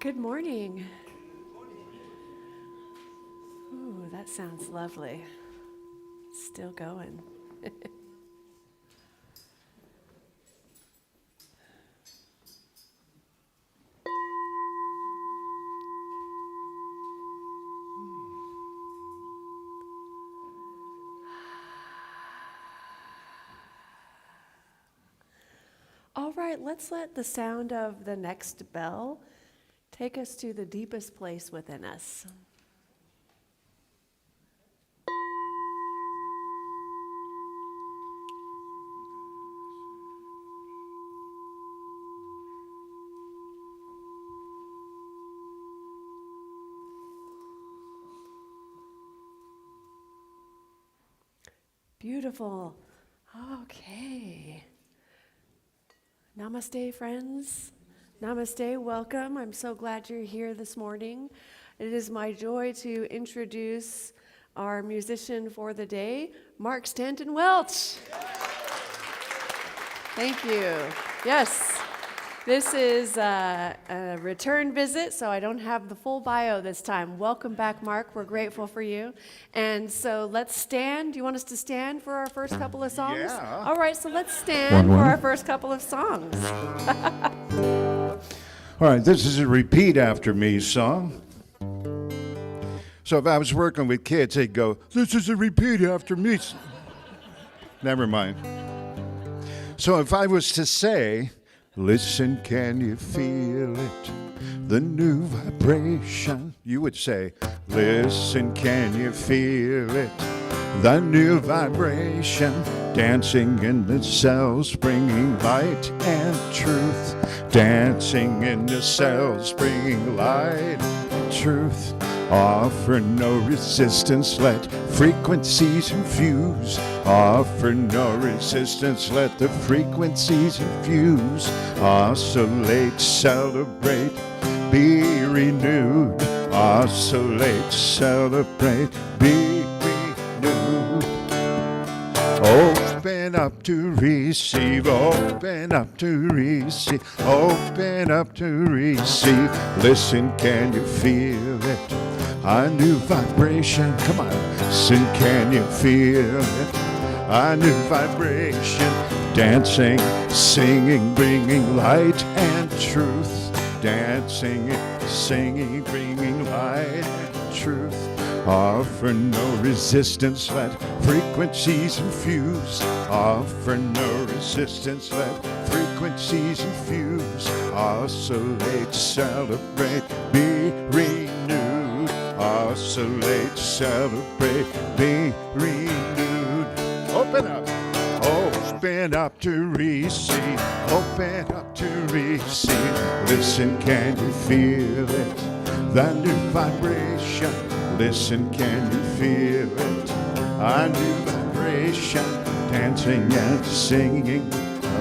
Good morning. Ooh, that sounds lovely. Still going. All right, let's let the sound of the next bell take us to the deepest place within us. Beautiful. Okay. Namaste, friends. Namaste, welcome. I'm so glad you're here this morning. It is my joy to introduce our musician for the day, Mark Stanton Welch. Thank you. Yes, this is a return visit, so I don't have the full bio this time. Welcome back, Mark. We're grateful for you. And so let's stand. Do you want us to stand for our first couple of songs? Yeah. All right, so let's stand for our first couple of songs. All right, this is a repeat after me song. So if I was working with kids, they'd go, "This is a repeat after me." Never mind. So if I was to say, "Listen, can you feel it? The new vibration." You would say, "Listen, can you feel it? The new vibration, dancing in the cells, bringing light and truth. Dancing in the cells, bringing light and truth. Offer no resistance, let frequencies infuse. Offer no resistance, let the frequencies infuse. Oscillate, celebrate, be renewed. Oscillate, celebrate, be renewed. Open up to receive, open up to receive, open up to receive. Listen, can you feel it? A new vibration, come on. Listen, can you feel it? A new vibration, dancing, singing, bringing light and truth. Dancing, singing, bringing light and truth. Offer no resistance, let frequencies infuse. Offer no resistance, let frequencies infuse. Oscillate, celebrate, be renewed. Oscillate, celebrate, be renewed. Open up. Open up to receive. Open up to receive. Listen, can you feel it? The new vibration. Listen, can you feel it? A new vibration, dancing and singing,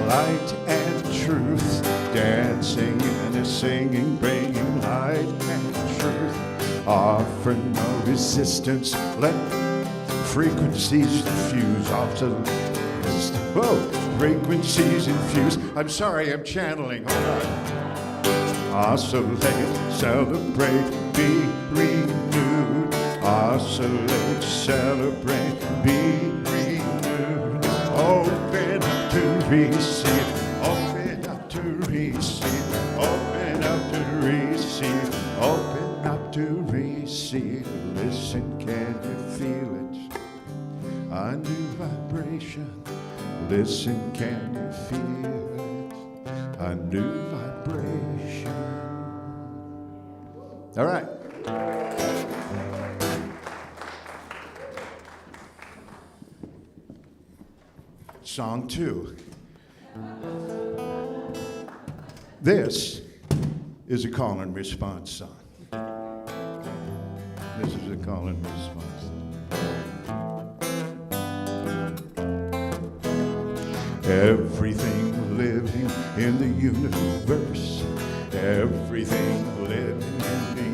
light and truth. Dancing and singing, bringing light and truth. Offer no resistance, let frequencies diffuse. Whoa, frequencies infuse. I'm sorry, I'm channeling. Hold on. Oscillate, celebrate, be renewed. Oscillate, celebrate, be renewed. Open up to receive, open up to receive, open up to receive, open up to receive. Listen, can you feel it? A new vibration. Listen, can you feel it? A new vibration. All right. Song 2. This is a call and response song. This is a call and response. Everything living in the universe, everything living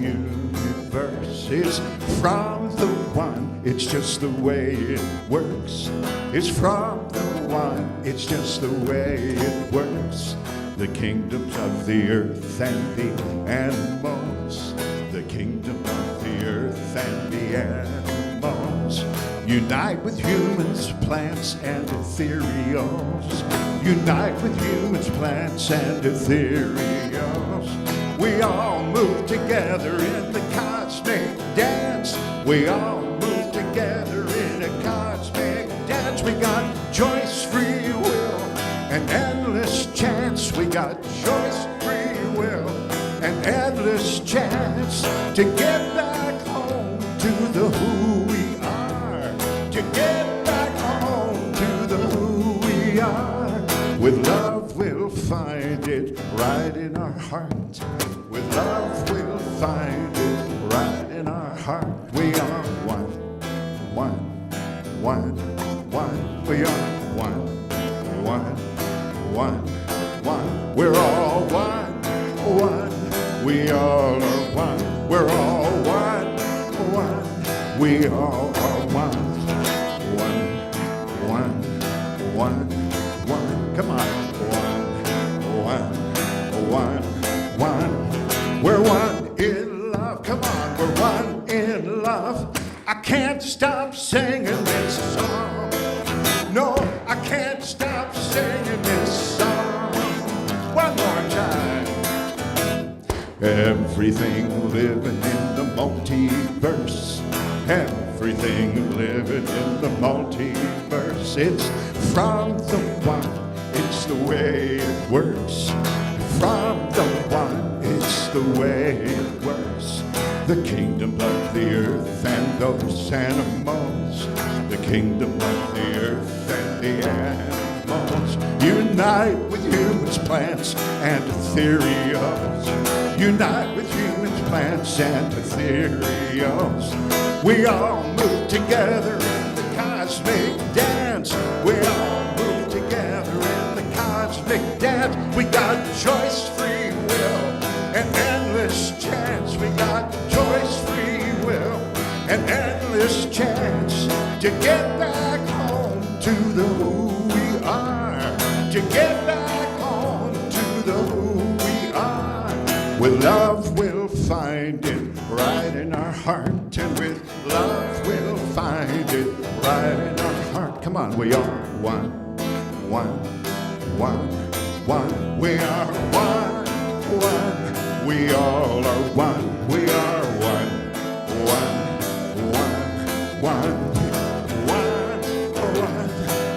in the universe is from the one. It's just the way it works. It's from the one. It's just the way it works. the kingdoms of the earth and the animals, the kingdom of the earth and the animals. Unite with humans, plants, and ethereals. Unite with humans, plants, and ethereals. We all move together in the cosmic dance. We all move together in a cosmic dance. We got choice, free will, and endless chance. We got choice, free will, and endless chance to get back home to the who we are. To get back home to the who we are. With love we'll find it right in our heart. With love we'll find it right in our heart. We are one, one, one, one. We are one, one, one, one. We're all one, one. We all are one. We're all one, one. We all are one, one, one, one. Come on, one, one, one. We're one in love. Come on, we're one in love. I can't stop singing this song. No, I can't stop singing this song. One more time. Everything living in the multiverse. Everything living in the multiverse. It's from the one. It's the way it works. From the one. It's the way it works. The kingdom of the earth and those animals. The kingdom of the earth and the animals. Unite with humans, plants, and ethereals. Unite with humans, plants, and ethereals. We all move together in the cosmic dance. We all move together in the cosmic dance. We got choice, free will, and endless chance. We got choice, free will, and endless chance to get back home to the who we are. To get back home to the who we are. With love we'll find it right in our heart. And with love we'll find it right in our heart. Come on, we are one, one, one, one. We are one, one. We all are one. We are one, one, one, one, one,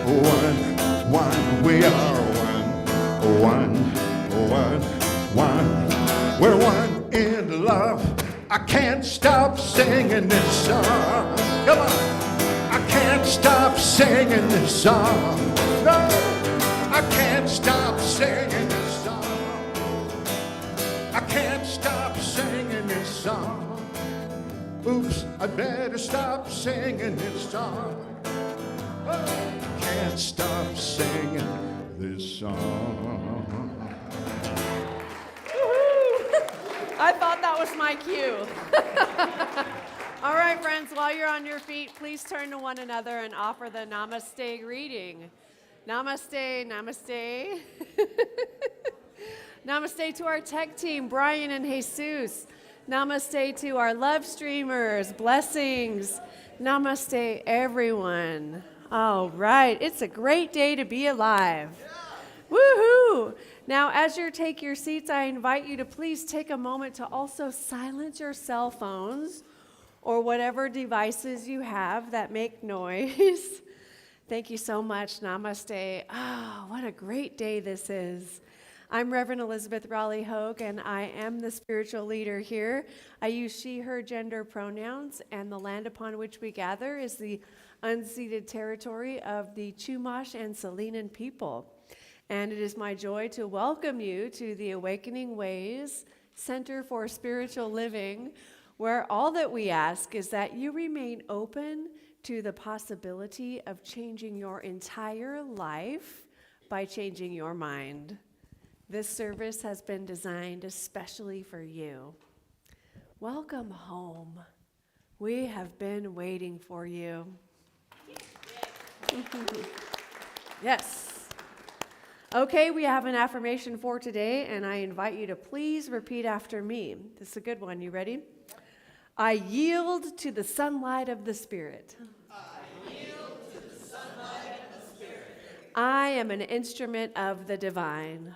one, one. We are one, one, one. We're one in love. I can't stop singing this song. Come on. I can't stop singing this song. No, I can't stop singing this song. I can't stop singing this song. Oops, I better stop singing this song. Oh, I can't stop singing this song. I thought that was my cue. All right, friends, while you're on your feet, please turn to one another and offer the Namaste greeting. Namaste, namaste. Namaste to our tech team, Brian and Jesus. Namaste to our love streamers, blessings. Namaste, everyone. All right, it's a great day to be alive. Woohoo! Now, as you take your seats, I invite you to please take a moment to also silence your cell phones or whatever devices you have that make noise. Thank you so much. Namaste. Oh, what a great day this is. I'm Reverend Elizabeth Rowley Hogue, and I am the spiritual leader here. I use she, her gender pronouns, and the land upon which we gather is the unceded territory of the Chumash and Salinan people. And it is my joy to welcome you to the Awakening Ways Center for Spiritual Living, where all that we ask is that you remain open to the possibility of changing your entire life by changing your mind. This service has been designed especially for you. Welcome home. We have been waiting for you. Yes. Okay, we have an affirmation for today, and I invite you to please repeat after me. This is a good one. You ready? I yield to the sunlight of the Spirit. I am an instrument of the divine.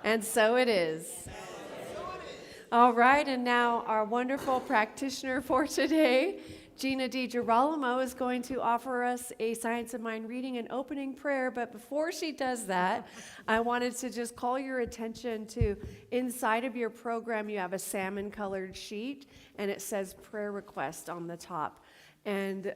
And so it is. All right, and now our wonderful practitioner for today, Gina DiGirolamo, is going to offer us a Science of Mind reading and opening prayer. But before she does that, I wanted to just call your attention to inside of your program, you have a salmon-colored sheet, and it says prayer request on the top. And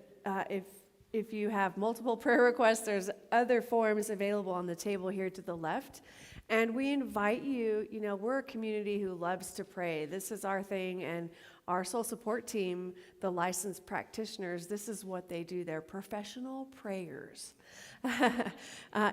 if you have multiple prayer requests, there's other forms available on the table here to the left. And we invite you, we're a community who loves to pray. This is our thing, and our soul support team, the licensed practitioners, this is what they do. They're professional prayers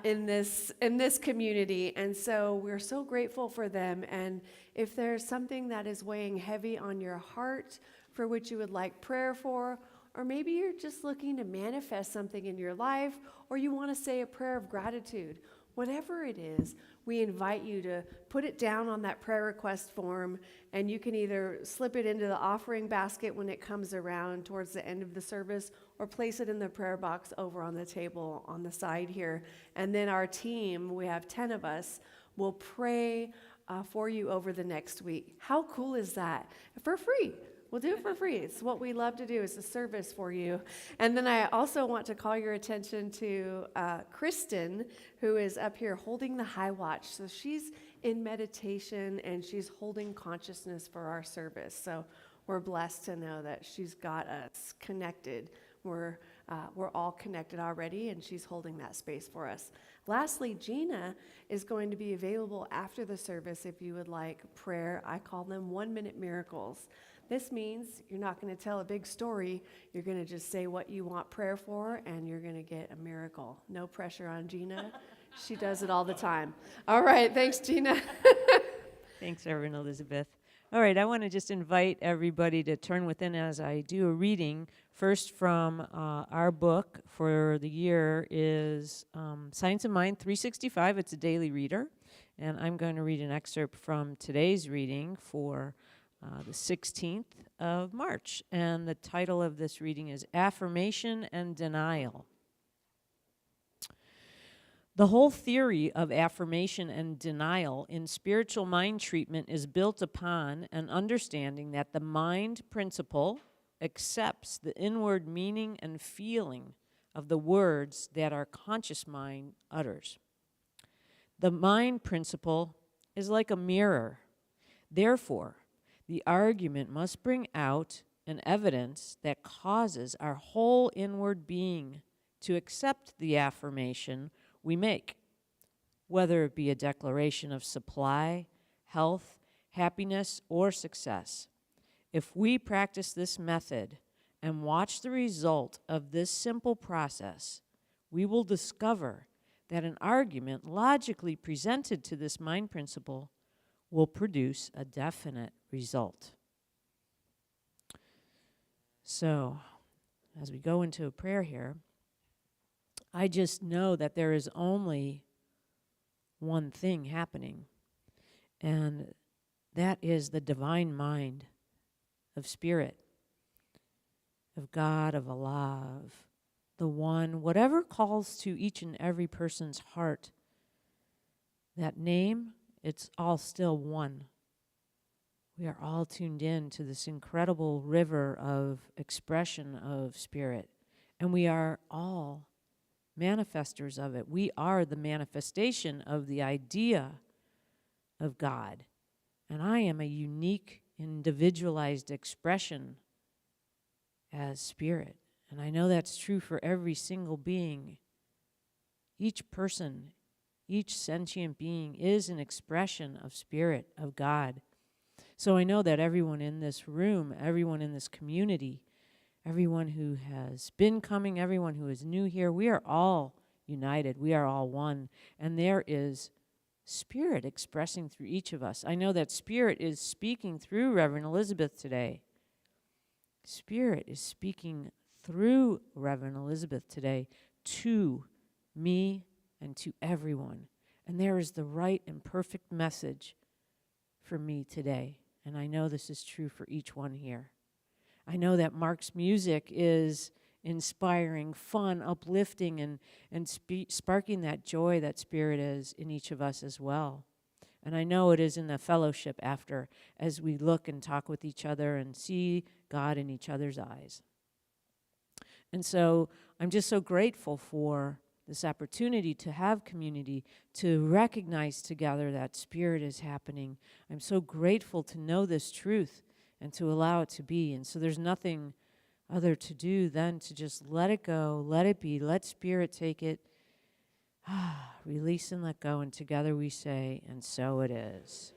in this community. And so we're so grateful for them. And if there's something that is weighing heavy on your heart for which you would like prayer for, or maybe you're just looking to manifest something in your life, or you want to say a prayer of gratitude, whatever it is, we invite you to put it down on that prayer request form, and you can either slip it into the offering basket when it comes around towards the end of the service, or place it in the prayer box over on the table on the side here. And then our team, we have 10 of us, will pray for you over the next week. How cool is that? For free. We'll do it for free. It's what we love to do. It's a service for you. And then I also want to call your attention to Kristen, who is up here holding the high watch. So she's in meditation, and she's holding consciousness for our service. So we're blessed to know that she's got us connected. We're all connected already, and she's holding that space for us. Lastly, Gina is going to be available after the service if you would like prayer. I call them 1-minute miracles. This means you're not going to tell a big story. You're going to just say what you want prayer for, and you're going to get a miracle. No pressure on Gina. She does it all the time. All right. Thanks, Gina. Thanks, Reverend Elizabeth. All right. I want to just invite everybody to turn within as I do a reading. First from our book for the year is Science of Mind 365. It's a daily reader. And I'm going to read an excerpt from today's reading for the 16th of March. And the title of this reading is Affirmation and Denial. The whole theory of affirmation and denial in spiritual mind treatment is built upon an understanding that the mind principle accepts the inward meaning and feeling of the words that our conscious mind utters. The mind principle is like a mirror. Therefore, the argument must bring out an evidence that causes our whole inward being to accept the affirmation we make, whether it be a declaration of supply, health, happiness, or success. If we practice this method and watch the result of this simple process, we will discover that an argument logically presented to this mind principle will produce a definite result. So, as we go into a prayer here, I just know that there is only one thing happening, and that is the divine mind of Spirit, of God, of Allah, of the One, whatever calls to each and every person's heart. That name, it's all still one. We are all tuned in to this incredible river of expression of Spirit, and we are all manifestors of it. We are the manifestation of the idea of God, and I am a unique, individualized expression as Spirit, and I know that's true for every single being. Each person, each sentient being is an expression of Spirit, of God. So I know that everyone in this room, everyone in this community, everyone who has been coming, everyone who is new here, we are all united. We are all one. And there is Spirit expressing through each of us. I know that Spirit is speaking through Reverend Elizabeth today. Spirit is speaking through Reverend Elizabeth today to me and to everyone. And there is the right and perfect message for me today. And I know this is true for each one here. I know that Mark's music is inspiring, fun, uplifting, and sparking that joy that Spirit is in each of us as well. And I know it is in the fellowship after, as we look and talk with each other and see God in each other's eyes. And so I'm just so grateful for this opportunity to have community, to recognize together that Spirit is happening. I'm so grateful to know this truth and to allow it to be. And so there's nothing other to do than to just let it go, let it be, let Spirit take it, release and let go. And together we say, and so it is.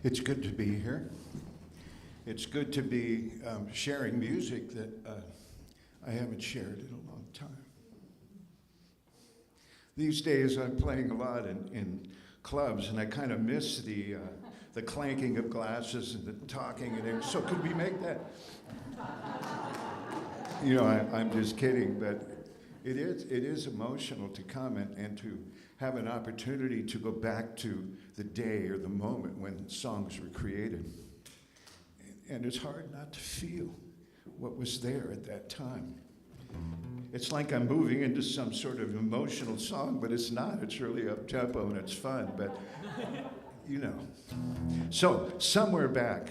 It's good to be here. It's good to be sharing music that I haven't shared in a long time. These days I'm playing a lot in clubs, and I kind of miss the clanking of glasses and the talking and everything. So could we make that? You know, I'm just kidding, but it is emotional to come and to have an opportunity to go back to the day or the moment when songs were created. And it's hard not to feel what was there at that time. It's like I'm moving into some sort of emotional song, but it's not. It's really up-tempo and it's fun, but you know. So somewhere back,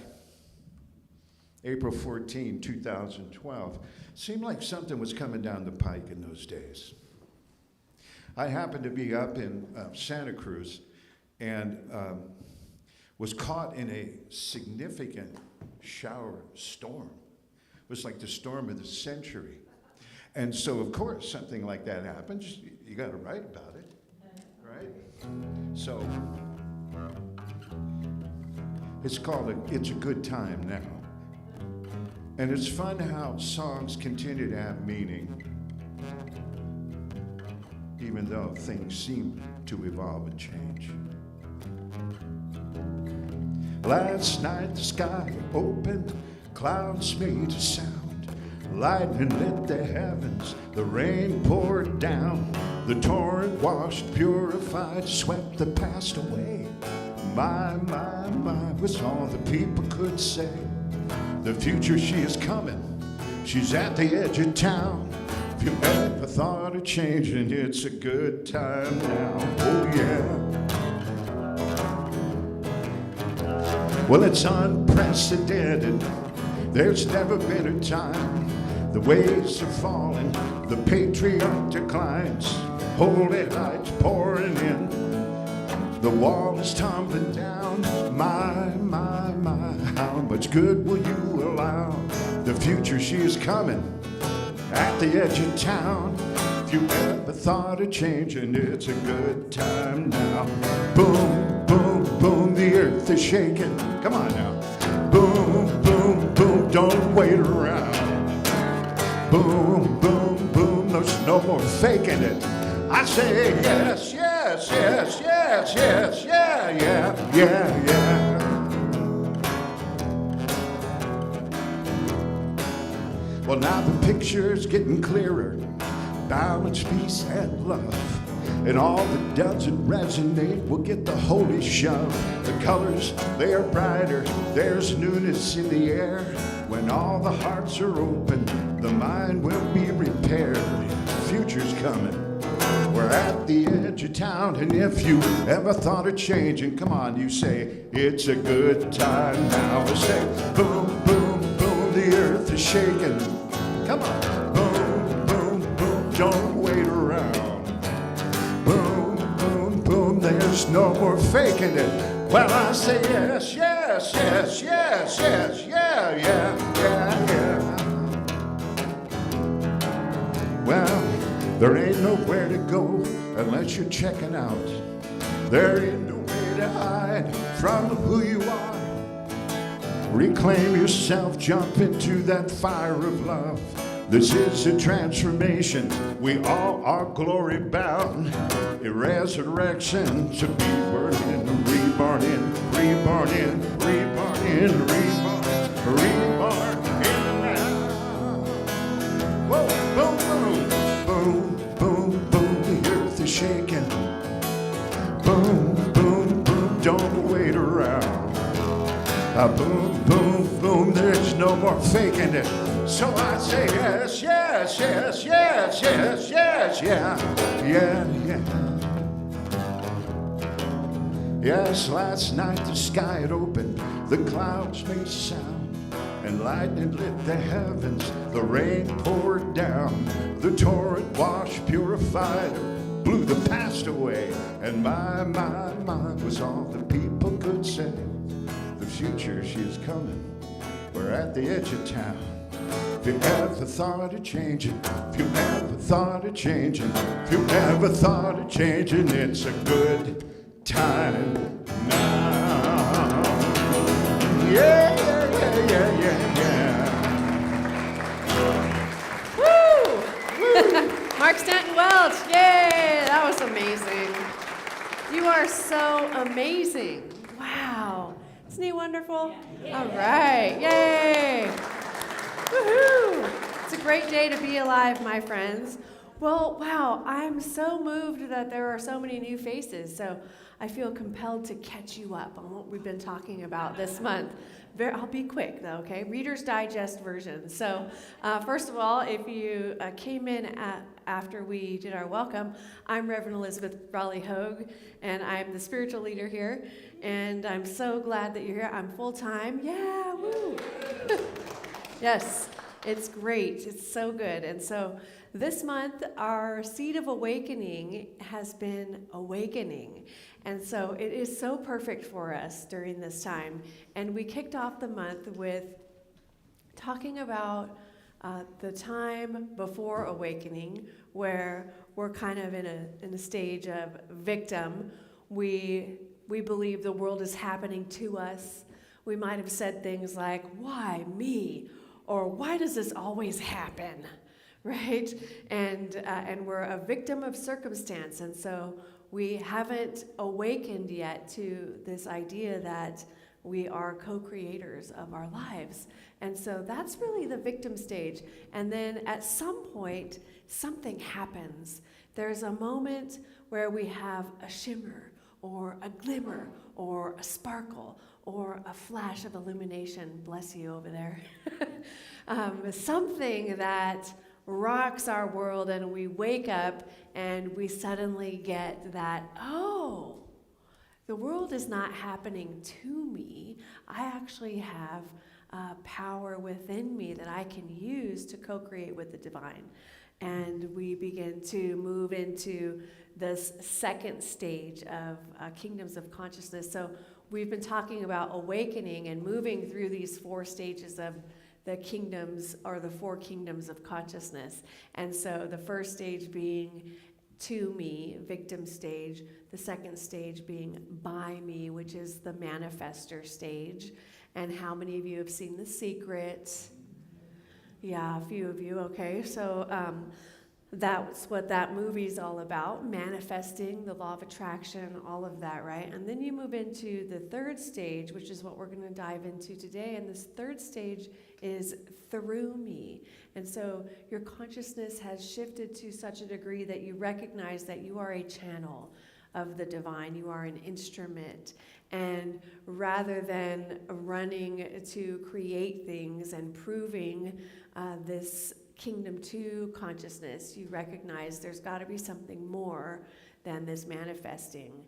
April 14, 2012, seemed like something was coming down the pike in those days. I happened to be up in Santa Cruz and was caught in a significant shower storm. It was like the storm of the century. And so, of course, something like that happens. You got to write about it, right? So it's called It's a Good Time Now. And it's fun how songs continue to have meaning, even though things seem to evolve and change. Last night the sky opened, clouds made a sound, lightning lit the heavens, the rain poured down, the torrent washed, purified, swept the past away. My, was all the people could say. The future, she is coming, she's at the edge of town. If you ever thought of changing, it's a good time now, oh yeah. Well, it's unprecedented, there's never been a time. The waves are falling, the patriarch declines, holy lights pouring in, the wall is tumbling down. My, how much good will you allow? The future, she is coming, at the edge of town. If you ever thought of changing, it's a good time now. Boom, boom, boom, the earth is shaking. Come on now. Boom, boom, boom, don't wait around. Boom, boom, boom, there's no more faking it. I say yes, yes, yes, yes, yes, yeah, yeah, yeah, yeah. Well, now the picture's getting clearer, balance, peace, and love. And all that doesn't resonate will get the holy shove. The colors, they are brighter, there's newness in the air. When all the hearts are open, the mind will be repaired. The future's coming, we're at the edge of town. And if you ever thought of changing, come on, you say, it's a good time now. We say, boom, boom, boom, the earth is shaking. Come on, boom, boom, boom, don't wait around. Boom, boom, boom, there's no more faking it. Well, I say yes, yes, yes, yes, yes, yeah, yeah, yeah, yeah. Well, There ain't nowhere to go unless you're checking out. There ain't no way to hide from who you are. Reclaim yourself, jump into that fire of love. This is a transformation, we all are glory bound. A resurrection to be born in, reborn in, reborn in, reborn in, reborn, reborn in now. Whoa, boom, boom, boom, boom, boom, the earth is shaking. Boom, boom, boom, don't wait around. Boom, boom, boom, there's no more faking it. So I say yes, yes, yes, yes, yes, yes, yeah, yeah, yeah. Yes, last night the sky had opened, the clouds made sound, and lightning lit the heavens, the rain poured down, the torrent washed, purified, blew the past away, and my was all the people could say. The future, she is coming, we're at the edge of town. If you ever thought of changing, if you ever thought of changing, if you ever thought of changing, it's a good time now. Yeah, yeah, yeah, yeah, yeah, Woo! Mark Stanton Welch, yay! That was amazing. You are so amazing. Wow. Isn't he wonderful? All right, yay! Woohoo! It's a great day to be alive, my friends. Well, wow, I'm so moved that there are so many new faces, so I feel compelled to catch you up on what we've been talking about this month. I'll be quick, though, okay? Reader's Digest version. So, first of all, if you came in after we did our welcome, I'm Reverend Elizabeth Rowley Hogue, and I'm the spiritual leader here, and I'm so glad that you're here. I'm full-time. Yeah, woo! Yes, it's great. It's so good. And so this month, our seed of awakening has been awakening. And so it is so perfect for us during this time. And we kicked off the month with talking about the time before awakening, where we're kind of in a stage of victim. We believe the world is happening to us. We might have said things like, "Why me?" Or "Why does this always happen?" Right? And we're a victim of circumstance. And so we haven't awakened yet to this idea that we are co-creators of our lives. And so that's really the victim stage. And then at some point, something happens. There's a moment where we have a shimmer or a glimmer or a sparkle or a flash of illumination, bless you over there, something that rocks our world, and we wake up and we suddenly get that, oh, the world is not happening to me. I actually have power within me that I can use to co-create with the divine. And we begin to move into this second stage of kingdoms of consciousness. So we've been talking about awakening and moving through these four stages of the kingdoms, or the four kingdoms of consciousness. And so the first stage being to me, victim stage. The second stage being by me, which is the manifester stage. And how many of you have seen The Secret? Yeah, a few of you, okay. So that's what that movie's all about, manifesting, the law of attraction, all of that, right? And then you move into the third stage, which is what we're going to dive into today. And this third stage is through me. And so your consciousness has shifted to such a degree that you recognize that you are a channel of the divine. You are an instrument. And rather than running to create things and proving this kingdom 2 consciousness, you recognize there's got to be something more than this manifesting.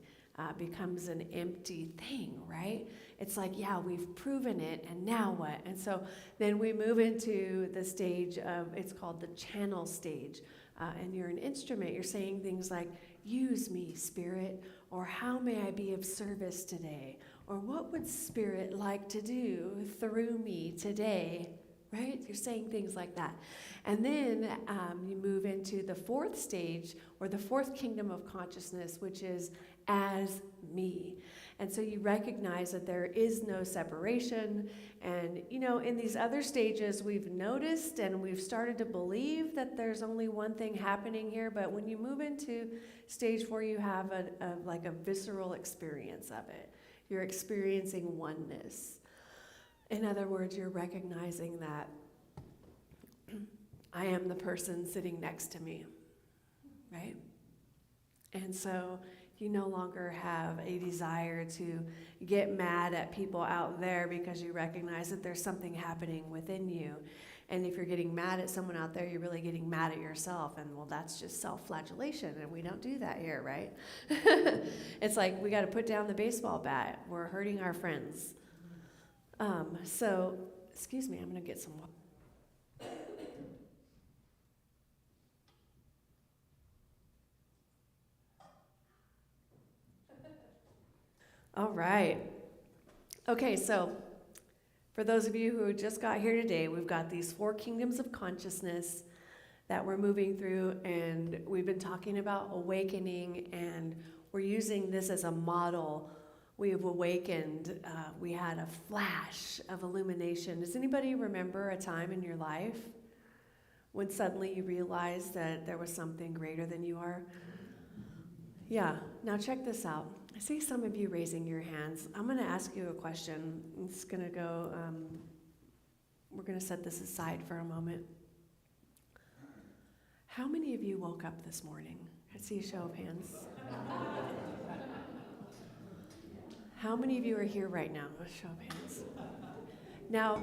Becomes an empty thing, right? It's like, yeah, we've proven it, and now what? And so then we move into the stage of, it's called the channel stage. And you're an instrument. You're saying things like, use me, Spirit, or how may I be of service today? Or what would Spirit like to do through me today? Right? You're saying things like that. And then you move into into the fourth stage, or the fourth kingdom of consciousness, which is as me. And so you recognize that there is no separation. And, in these other stages, we've noticed and we've started to believe that there's only one thing happening here. But when you move into stage 4, you have a visceral experience of it. You're experiencing oneness. In other words, you're recognizing that I am the person sitting next to me, right? And so you no longer have a desire to get mad at people out there because you recognize that there's something happening within you. And if you're getting mad at someone out there, you're really getting mad at yourself. And well, that's just self-flagellation, and we don't do that here, right? It's like we got to put down the baseball bat. We're hurting our friends. Excuse me, I'm going to get some water. All right. Okay, so for those of you who just got here today, we've got these 4 kingdoms of consciousness that we're moving through, and we've been talking about awakening, and we're using this as a model. We've awakened. We had a flash of illumination. Does anybody remember a time in your life when suddenly you realized that there was something greater than you are? Yeah. Now check this out. I see some of you raising your hands. I'm going to ask you a question. It's going to go, we're going to set this aside for a moment. How many of you woke up this morning? I see a show of hands. How many of you are here right now? A show of hands. Now,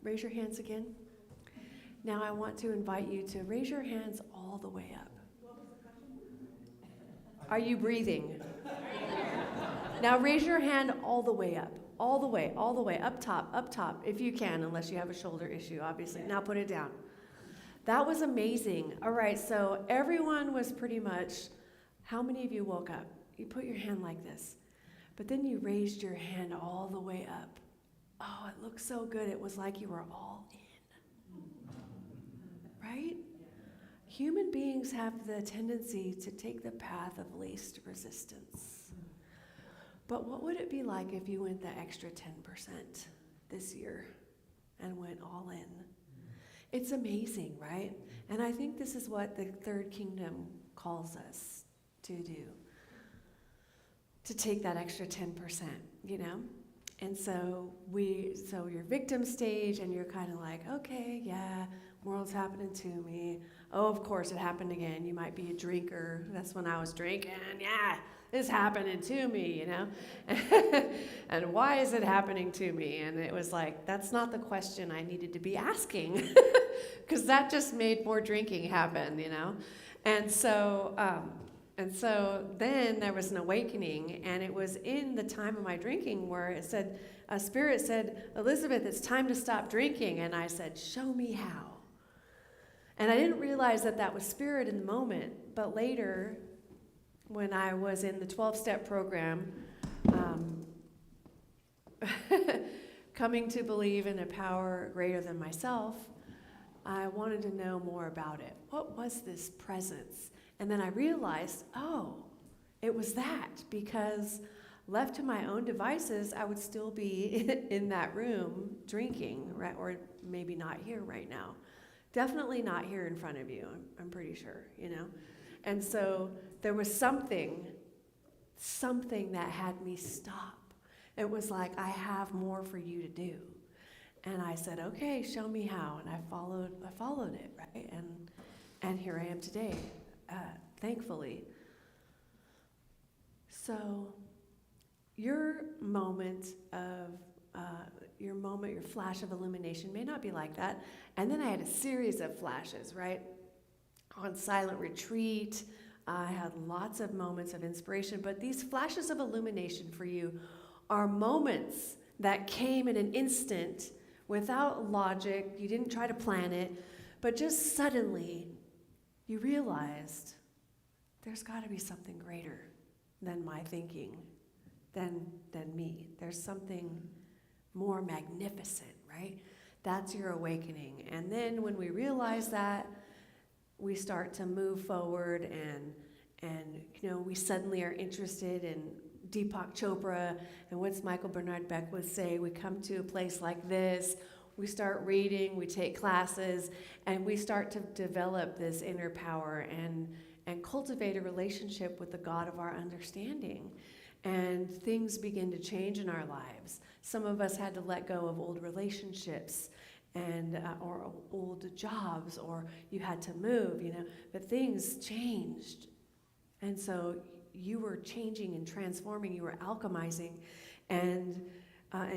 raise your hands again. Now I want to invite you to raise your hands all the way up. Are you breathing? Now raise your hand all the way up, all the way, up top, if you can, unless you have a shoulder issue, obviously. Now put it down. That was amazing. All right, so everyone was pretty much, how many of you woke up? You put your hand like this, but then you raised your hand all the way up. Oh, it looked so good. It was like you were all in, right? Human beings have the tendency to take the path of least resistance. But what would it be like if you went the extra 10% this year and went all in? It's amazing, right? And I think this is what the third kingdom calls us to do, to take that extra 10%, And so you're victim stage, and you're kind of like, okay, yeah, world's happening to me. Oh, of course, it happened again. You might be a drinker. That's when I was drinking. Yeah, it's happening to me, And why is it happening to me? And it was like, that's not the question I needed to be asking, because that just made more drinking happen, And so then there was an awakening, and it was in the time of my drinking where it said, a spirit said, Elizabeth, it's time to stop drinking. And I said, show me how. And I didn't realize that that was spirit in the moment, but later, when I was in the 12-step program, coming to believe in a power greater than myself, I wanted to know more about it. What was this presence? And then I realized, it was that, because left to my own devices, I would still be in that room drinking, right? Or maybe not here right now. Definitely not here in front of you, I'm pretty sure, And so there was something that had me stop. It was like, I have more for you to do. And I said, okay, show me how. And I followed it, right? And here I am today, thankfully. So your flash of illumination may not be like that. And then I had a series of flashes, right? On silent retreat, I had lots of moments of inspiration, but these flashes of illumination for you are moments that came in an instant without logic. You didn't try to plan it, but just suddenly you realized there's got to be something greater than my thinking, than me. There's something more magnificent, right? That's your awakening. And then when we realize that, we start to move forward, and we suddenly are interested in Deepak Chopra and what's Michael Bernard Beck would say. We come to a place like this, we start reading, we take classes, and we start to develop this inner power and cultivate a relationship with the God of our understanding. And things begin to change in our lives. Some of us had to let go of old relationships and or old jobs, or you had to move, but things changed. And so you were changing and transforming, you were alchemizing, and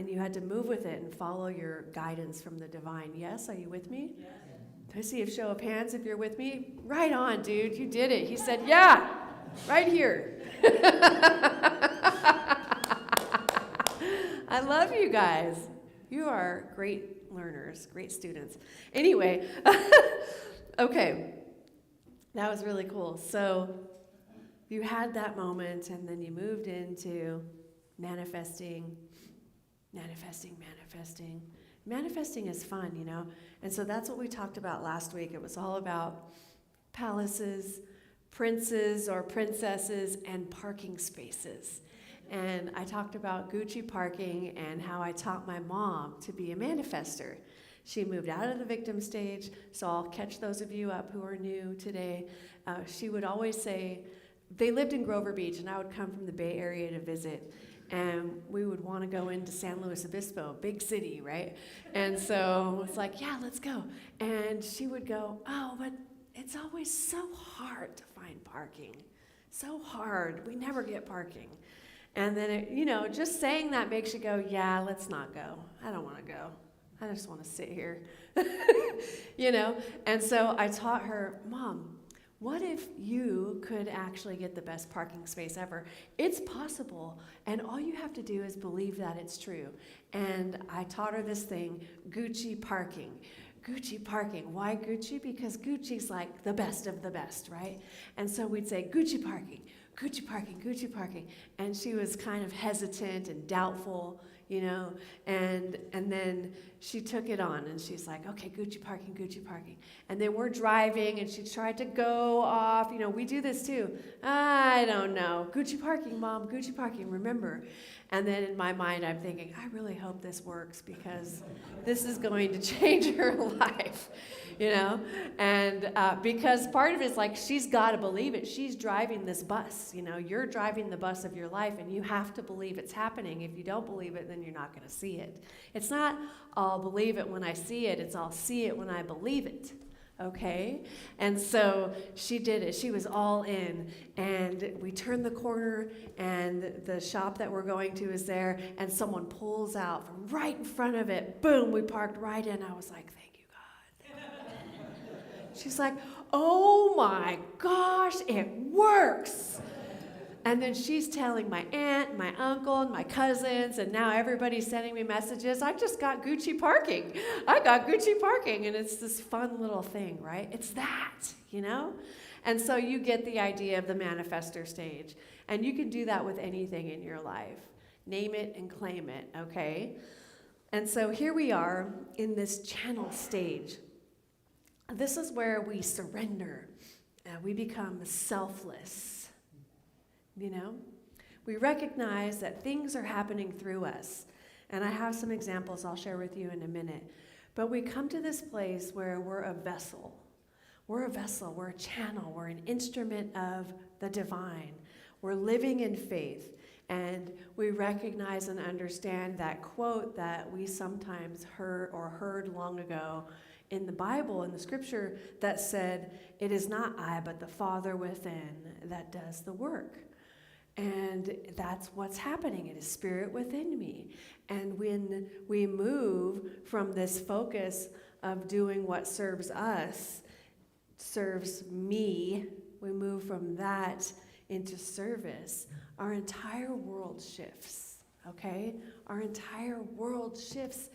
you had to move with it and follow your guidance from the divine. Yes, are you with me? Yes. I see a show of hands if you're with me. Right on, dude, you did it. He said, yeah, right here. I love you guys. You are great learners, great students. Anyway, okay, that was really cool. So you had that moment, and then you moved into manifesting. Manifesting is fun, And so that's what we talked about last week. It was all about palaces, princes or princesses, and parking spaces. And I talked about Gucci parking and how I taught my mom to be a manifester. She moved out of the victim stage, so I'll catch those of you up who are new today. She would always say, they lived in Grover Beach, and I would come from the Bay Area to visit. And we would want to go into San Luis Obispo, big city, right? And so it's like, yeah, let's go. And she would go, oh, but it's always so hard to find parking. So hard. We never get parking. And then, just saying that makes you go, yeah, let's not go. I don't want to go. I just want to sit here. And so I taught her, Mom, what if you could actually get the best parking space ever? It's possible, and all you have to do is believe that it's true. And I taught her this thing, Gucci parking. Gucci parking. Why Gucci? Because Gucci's like the best of the best, right? And so we'd say, Gucci parking, Gucci parking, Gucci parking. And she was kind of hesitant and doubtful, and then she took it on, and she's like, okay, Gucci parking, Gucci parking. And then we're driving, and she tried to go off. We do this too. I don't know. Gucci parking, Mom, Gucci parking, remember. And then in my mind, I'm thinking, I really hope this works, because this is going to change her life, And because part of it is like, she's got to believe it. She's driving this bus, You're driving the bus of your life, and you have to believe it's happening. If you don't believe it, then you're not going to see it. It's not, I'll believe it when I see it. It's I'll see it when I believe it. Okay? And so she did it. She was all in. And we turned the corner, and the shop that we're going to is there, and someone pulls out from right in front of it. Boom, we parked right in. I was like, thank you, God. She's like, oh my gosh, it works. And then she's telling my aunt, my uncle, and my cousins, and now everybody's sending me messages. I just got Gucci parking. I got Gucci parking. And it's this fun little thing, right? It's that, And so you get the idea of the manifester stage. And you can do that with anything in your life. Name it and claim it, okay? And so here we are in this channel stage. This is where we surrender. We become selfless. We recognize that things are happening through us. And I have some examples I'll share with you in a minute. But we come to this place where we're a vessel. We're a vessel, we're a channel, we're an instrument of the divine. We're living in faith. And we recognize and understand that quote that we sometimes heard long ago in the Bible, in the scripture, that said, it is not I, but the Father within that does the work. And that's what's happening. It is spirit within me. And when we move from this focus of doing what serves us, serves me, we move from that into service, our entire world shifts, okay? Our entire world shifts,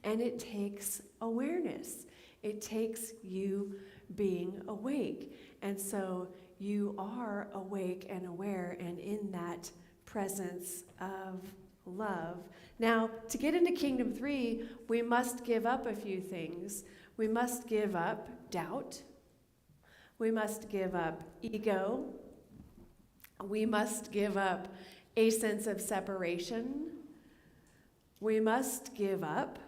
and it takes awareness. It takes you being awake. And so you are awake and aware and in that presence of love. Now, to get into Kingdom 3, we must give up a few things. We must give up doubt. We must give up ego. We must give up a sense of separation. We must give up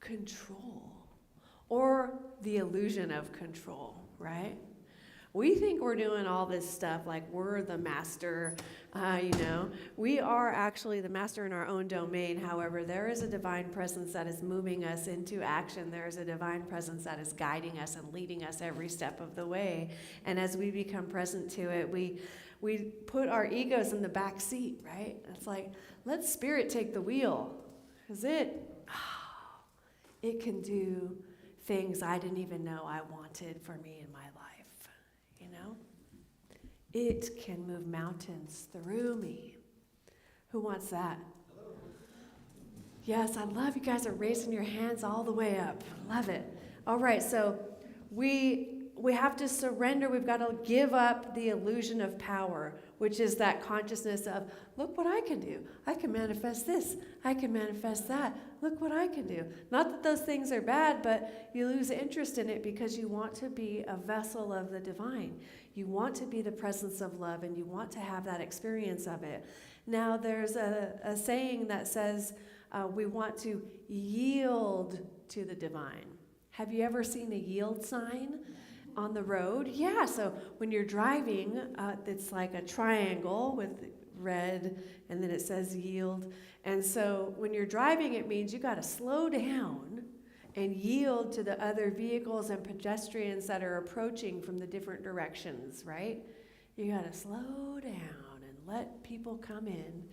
control, or the illusion of control, right? We think we're doing all this stuff like we're the master, We are actually the master in our own domain. However, there is a divine presence that is moving us into action. There is a divine presence that is guiding us and leading us every step of the way. And as we become present to it, we put our egos in the back seat, right? It's like, let Spirit take the wheel, because it can do things I didn't even know I wanted for me in my life. It can move mountains through me. Who wants that? Yes, I love you guys are raising your hands all the way up. Love it. All right, so we have to surrender. We've got to give up the illusion of power, which is that consciousness of, look what I can do. I can manifest this. I can manifest that. Look what I can do. Not that those things are bad, but you lose interest in it because you want to be a vessel of the divine. You want to be the presence of love, and you want to have that experience of it. Now, there's a saying that says we want to yield to the divine. Have you ever seen a yield sign on the road? Yeah, so when you're driving, it's like a triangle with red, and then it says yield. And so when you're driving, it means you got to slow down and yield to the other vehicles and pedestrians that are approaching from the different directions, right? You got to slow down and let people come in.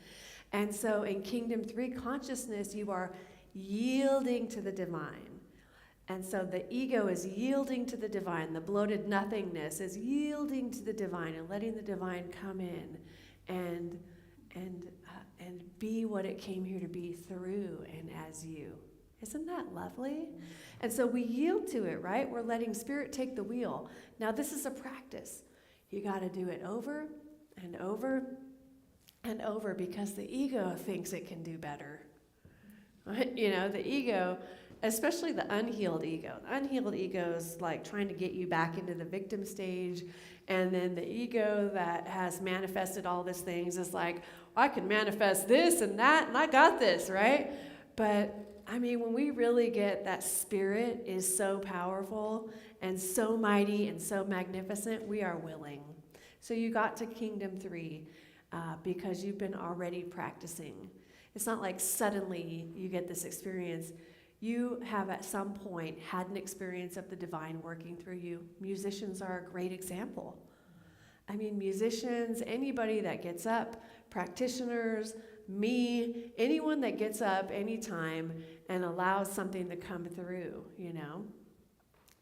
And so in Kingdom 3 consciousness, you are yielding to the divine. And so the ego is yielding to the divine. The bloated nothingness is yielding to the divine and letting the divine come in and be what it came here to be through and as you. Isn't that lovely? And so we yield to it, right? We're letting Spirit take the wheel. Now, this is a practice. You got to do it over and over and over because the ego thinks it can do better. Right? The ego, especially the unhealed ego. The unhealed ego is like trying to get you back into the victim stage. And then the ego that has manifested all these things is like, I can manifest this and that, and I got this, right? But when we really get that Spirit is so powerful and so mighty and so magnificent, we are willing. So you got to Kingdom 3 because you've been already practicing. It's not like suddenly you get this experience. You have at some point had an experience of the divine working through you. Musicians are a great example. Musicians, anybody that gets up, practitioners, me, anyone that gets up anytime and allows something to come through,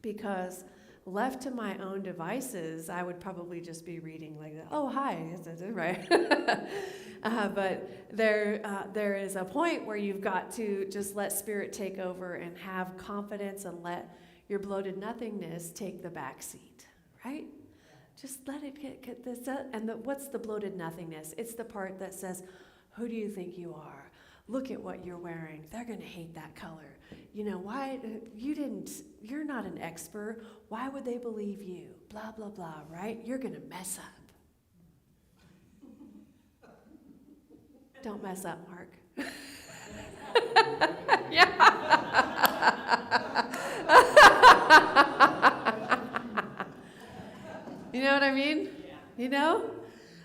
because left to my own devices, I would probably just be reading like that. Oh, hi, right? But there is a point where you've got to just let Spirit take over and have confidence and let your bloated nothingness take the back seat, right? Just let it get this up. And what's the bloated nothingness? It's the part that says, who do you think you are? Look at what you're wearing. They're going to hate that color. Why you're not an expert. Why would they believe you? Blah, blah, blah, right? You're going to mess up. Don't mess up, Mark. Yeah. You know what I mean?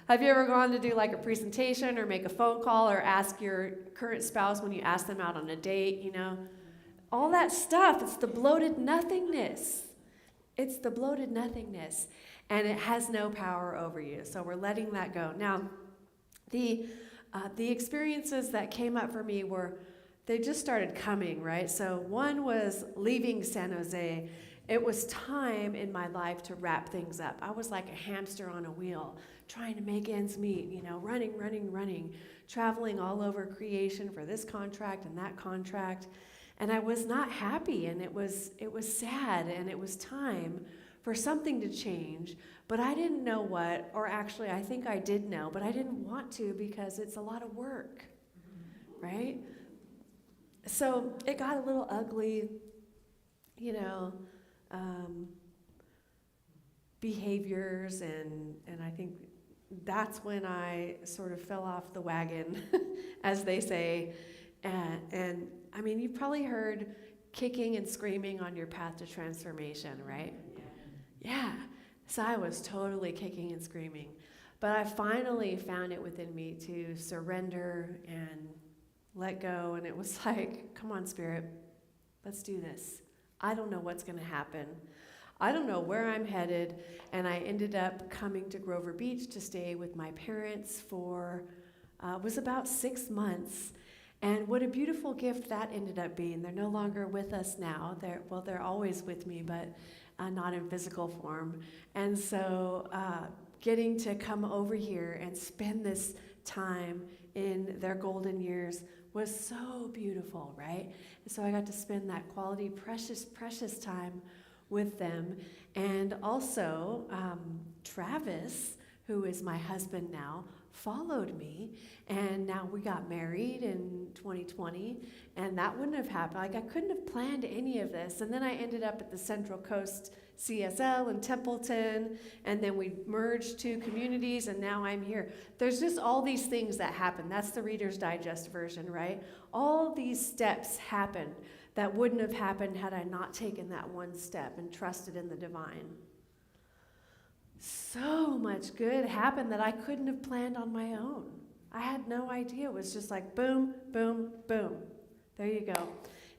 Have you ever gone to do like a presentation or make a phone call or ask your current spouse when you ask them out on a date, All that stuff, it's the bloated nothingness. It's the bloated nothingness. And it has no power over you. So we're letting that go. Now, the experiences that came up for me they just started coming, right? So one was leaving San Jose. It was time in my life to wrap things up. I was like a hamster on a wheel, trying to make ends meet, running, traveling all over creation for this contract and that contract. And I was not happy, and it was sad, and it was time for something to change, but I didn't know what, or actually I think I did know, but I didn't want to because it's a lot of work, right? So it got a little ugly, behaviors, and I think that's when I sort of fell off the wagon, as they say. And I mean, you've probably heard kicking and screaming on your path to transformation, right? Yeah. So I was totally kicking and screaming. But I finally found it within me to surrender and let go. And it was like, come on, Spirit, let's do this. I don't know what's going to happen. I don't know where I'm headed. And I ended up coming to Grover Beach to stay with my parents for, was about 6 months. And what a beautiful gift that ended up being. They're no longer with us now. They're always with me, but not in physical form. And so getting to come over here and spend this time in their golden years was so beautiful, right? And so I got to spend that quality, precious, precious time with them. And also, Travis, who is my husband now, followed me, and now we got married in 2020, and that wouldn't have happened. Like, I couldn't have planned any of this. And then I ended up at the Central Coast CSL in Templeton, and then we merged two communities, and now I'm here. There's just all these things that happen. That's the Reader's Digest version, right? All these steps happen that wouldn't have happened had I not taken that one step and trusted in the divine. So much good happened that I couldn't have planned on my own. I had no idea. It was just like boom, boom, boom. There you go.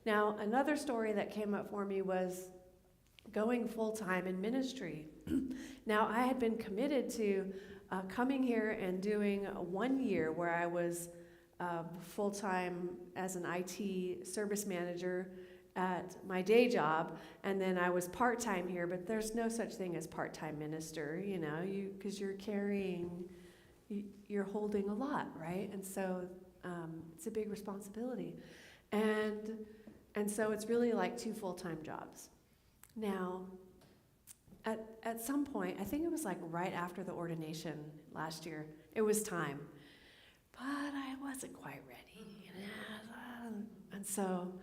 Now, another story that came up for me was going full-time in ministry. Now, I had been committed to coming here and doing 1 year where I was full-time as an IT service manager at my day job, and then I was part-time here, but there's no such thing as part-time minister, you know, because you're carrying, you're holding a lot, right? And so it's a big responsibility. And so it's really like 2 full-time jobs. Now, at some point, I think it was like right after the ordination last year, it was time, but I wasn't quite ready, you know? And so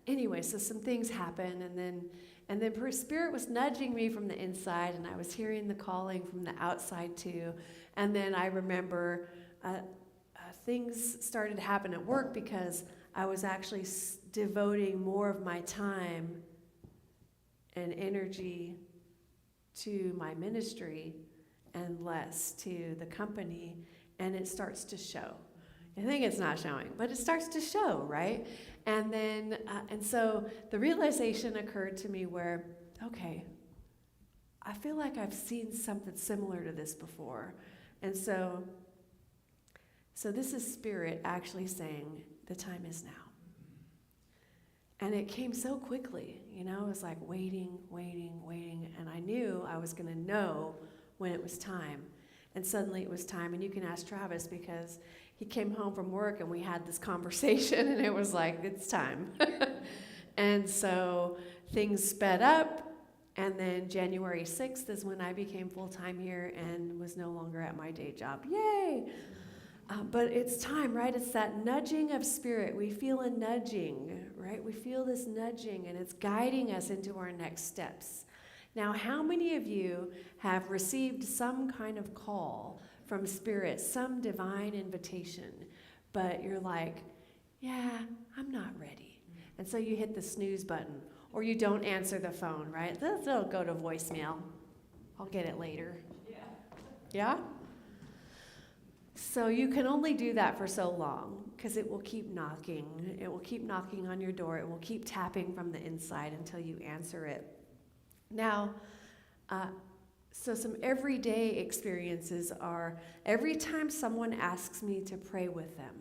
anyway, so some things happened, and then Spirit was nudging me from the inside, and I was hearing the calling from the outside too. And then I remember things started to happen at work because I was actually devoting more of my time and energy to my ministry and less to the company, and it starts to show. I think it's not showing, but it starts to show, right? And then, and so the realization occurred to me where, okay, I feel like I've seen something similar to this before. And so this is Spirit actually saying, the time is now. And it came so quickly, you know, it was like waiting, and I knew I was gonna know when it was time. And suddenly it was time, and you can ask Travis because he came home from work and we had this conversation, and it was like, it's time. And so things sped up, and then January 6th is when I became full-time here and was no longer at my day job. Yay! But it's time, right? It's that nudging of Spirit. We feel a nudging, right? We feel this nudging, and it's guiding us into our next steps. Now, how many of you have received some kind of call from Spirit, some divine invitation, but you're like, yeah, I'm not ready. And so you hit the snooze button, or you don't answer the phone, right? They'll go to voicemail. I'll get it later. Yeah? So you can only do that for so long, because it will keep knocking. It will keep knocking on your door. It will keep tapping from the inside until you answer it. Now, so some everyday experiences are, every time someone asks me to pray with them,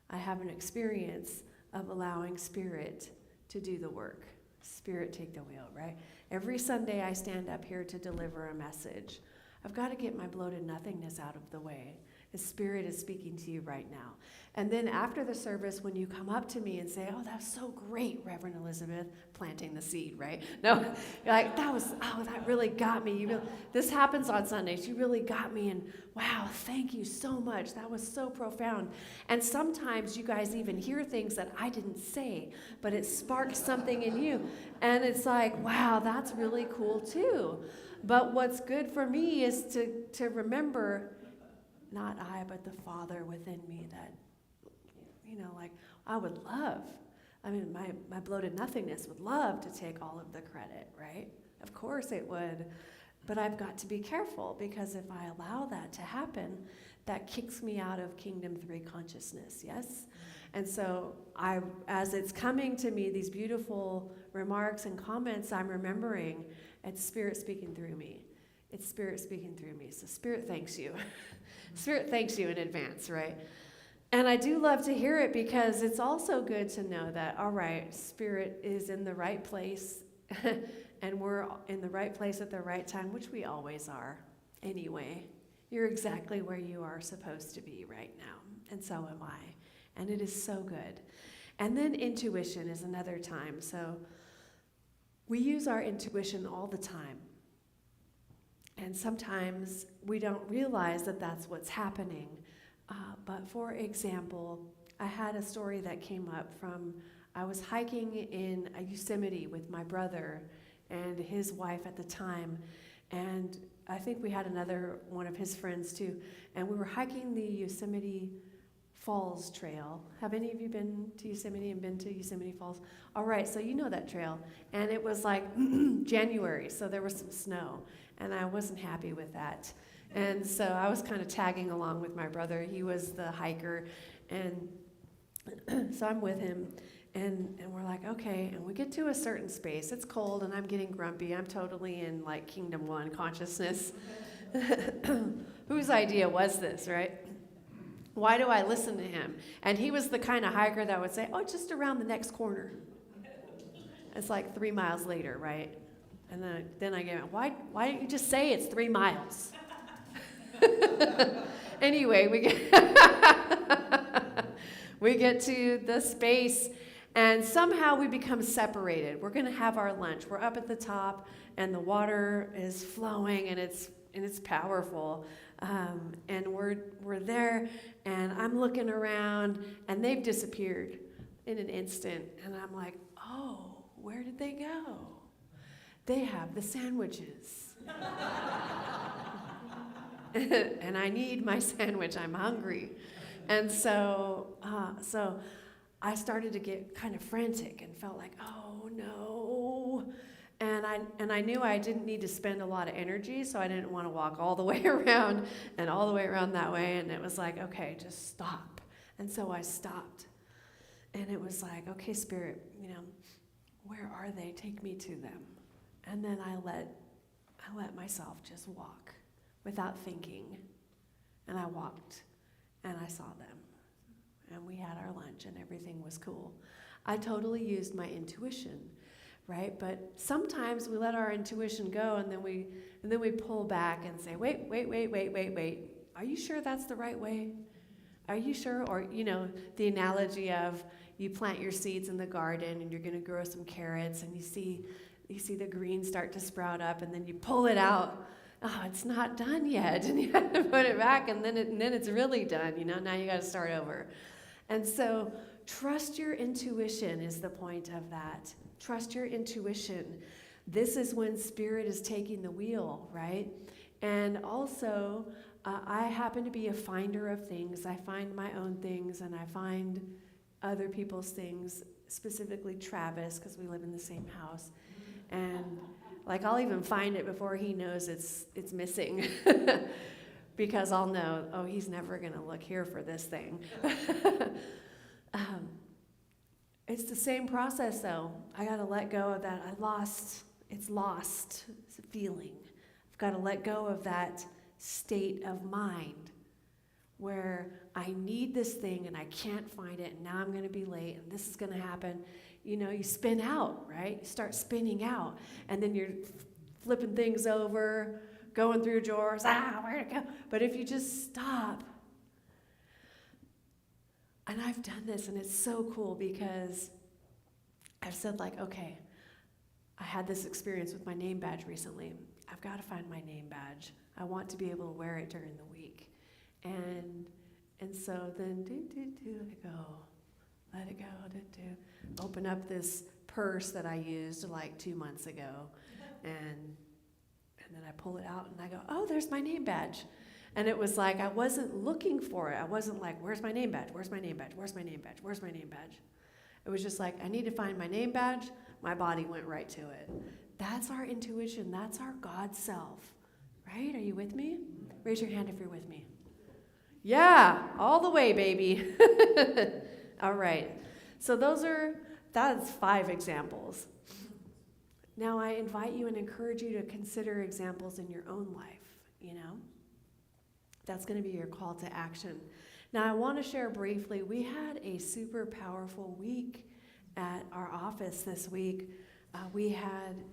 I have an experience of allowing Spirit to do the work. Spirit take the wheel, right? Every Sunday I stand up here to deliver a message. I've got to get my bloated nothingness out of the way. The Spirit is speaking to you right now. And then after the service, when you come up to me and say, oh, that's so great, Reverend Elizabeth, planting the seed, right? No, you're like, that really got me. This happens on Sundays. You really got me, and wow, thank you so much. That was so profound. And sometimes you guys even hear things that I didn't say, but it sparks something in you. And it's like, wow, that's really cool too. But what's good for me is to remember, not I, but the Father within me that, like I would love, my bloated nothingness would love to take all of the credit, right? Of course it would. But I've got to be careful, because if I allow that to happen, that kicks me out of Kingdom 3 consciousness, yes? And so as it's coming to me, these beautiful remarks and comments, I'm remembering it's Spirit speaking through me. It's Spirit speaking through me. So Spirit thanks you. Spirit thanks you in advance, right? And I do love to hear it, because it's also good to know that, all right, Spirit is in the right place, and we're in the right place at the right time, which we always are anyway. You're exactly where you are supposed to be right now, and so am I. And it is so good. And then intuition is another time. So we use our intuition all the time. And sometimes we don't realize that that's what's happening. But for example, I had a story that came up from, I was hiking in Yosemite with my brother and his wife at the time. And I think we had another one of his friends too. And we were hiking the Yosemite Falls Trail. Have any of you been to Yosemite and been to Yosemite Falls? All right, so you know that trail. And it was like January, so there was some snow. And I wasn't happy with that. And so I was kind of tagging along with my brother. He was the hiker. And so I'm with him. And we're like, okay. And we get to a certain space. It's cold, and I'm getting grumpy. I'm totally in like Kingdom 1 consciousness. Whose idea was this, right? Why do I listen to him? And he was the kind of hiker that would say, oh, just around the next corner. It's like 3 miles later, right? And then I go, why don't you just say it's 3 miles? Anyway, we get to the space, and somehow we become separated. We're going to have our lunch. We're up at the top, and the water is flowing, and it's powerful. And we're there, and I'm looking around, and they've disappeared in an instant. And I'm like, oh, where did they go? They have the sandwiches. And I need my sandwich. I'm hungry. And so I started to get kind of frantic and felt like, oh no. And I knew I didn't need to spend a lot of energy, so I didn't want to walk all the way around and all the way around that way. And it was like, okay, just stop. And so I stopped. And it was like, okay, Spirit, where are they? Take me to them. And then I let myself just walk without thinking. And I walked, and I saw them. And we had our lunch, and everything was cool. I totally used my intuition, right? But sometimes we let our intuition go, and then we pull back and say, wait. Are you sure that's the right way? Are you sure? Or, the analogy of you plant your seeds in the garden, and you're going to grow some carrots, and you see the green start to sprout up, and then you pull it out. Oh, it's not done yet, and you have to put it back, and then it's really done. Now you got to start over. And so trust your intuition is the point of that. Trust your intuition. This is when Spirit is taking the wheel, right? And also, I happen to be a finder of things. I find my own things, and I find other people's things, specifically Travis, because we live in the same house. And I'll even find it before he knows it's missing. Because I'll know, oh, he's never going to look here for this thing. It's the same process, though. I got to let go of that. It's lost. It's a feeling. I've got to let go of that state of mind where I need this thing and I can't find it, and now I'm going to be late, and this is going to happen. You spin out, right? You start spinning out, and then you're flipping things over, going through drawers, where'd it go? But if you just stop, and I've done this, and it's so cool because I've said okay, I had this experience with my name badge recently. I've got to find my name badge. I want to be able to wear it during the week. And so then let it go, open up this purse that I used 2 months ago, and And then I pull it out and I go, oh, there's my name badge. And it was like I wasn't looking for it. I wasn't like, where's my name badge? Where's my name badge? Where's my name badge? Where's my name badge? It was just like, I need to find my name badge. My body went right to it. That's our intuition. That's our God self, right? Are you with me? Raise your hand if you're with me. Yeah, all the way, baby. All right. So that's 5 examples. Now I invite you and encourage you to consider examples in your own life, you know? That's going to be your call to action. Now I want to share briefly, we had a super powerful week at our office this week. We had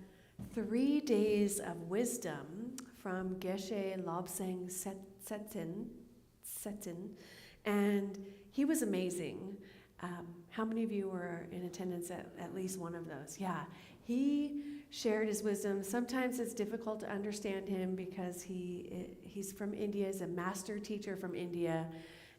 3 days of wisdom from Geshe Lobsang Setin, and he was amazing. How many of you were in attendance at least one of those? Yeah, he shared his wisdom. Sometimes it's difficult to understand him because he's from India, he's a master teacher from India.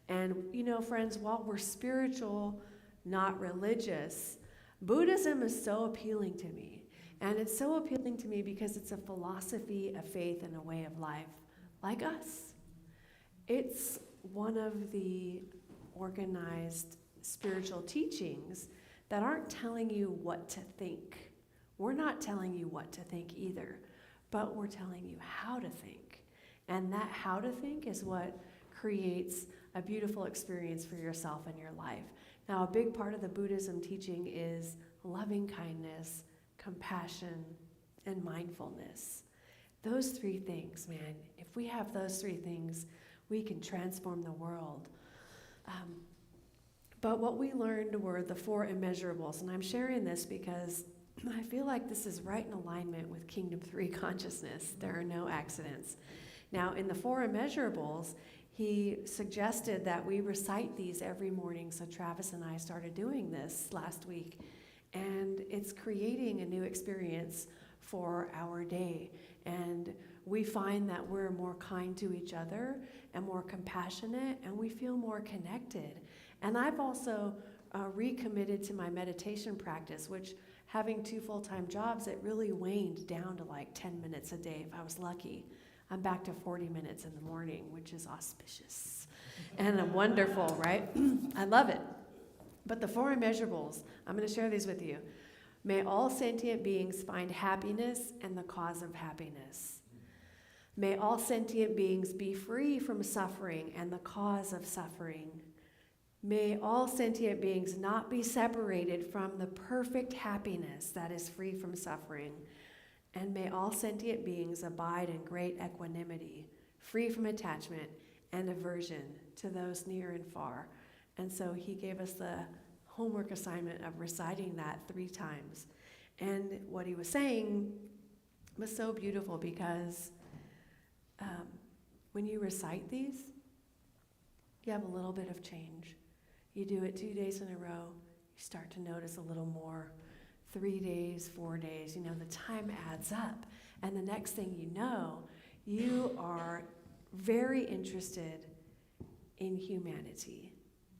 And you know, friends, while we're spiritual, not religious, Buddhism is so appealing to me. And it's so appealing to me because it's a philosophy, a faith, and a way of life like us. It's one of the organized spiritual teachings that aren't telling you what to think. We're not telling you what to think either, but we're telling you how to think. And that how to think is what creates a beautiful experience for yourself and your life. Now, a big part of the Buddhism teaching is loving kindness, compassion, and mindfulness. Those 3 things, man, if we have those 3 things, we can transform the world. But what we learned were the 4 immeasurables, and I'm sharing this because I feel like this is right in alignment with Kingdom 3 consciousness. There are no accidents. Now, in the 4 immeasurables, he suggested that we recite these every morning, so Travis and I started doing this last week, and it's creating a new experience for our day. And we find that we're more kind to each other and more compassionate, and we feel more connected. And I've also recommitted to my meditation practice, which having 2 full-time jobs, it really waned down to like 10 minutes a day if I was lucky. I'm back to 40 minutes in the morning, which is auspicious and wonderful, right? I love it. But the 4 immeasurables, I'm going to share these with you. May all sentient beings find happiness and the cause of happiness. May all sentient beings be free from suffering and the cause of suffering. May all sentient beings not be separated from the perfect happiness that is free from suffering. And may all sentient beings abide in great equanimity, free from attachment and aversion to those near and far. And so he gave us the homework assignment of reciting that 3 times. And what he was saying was so beautiful because when you recite these, you have a little bit of change. You do it 2 days in a row, you start to notice a little more. 3 days, 4 days, you know, the time adds up. And the next thing you know, you are very interested in humanity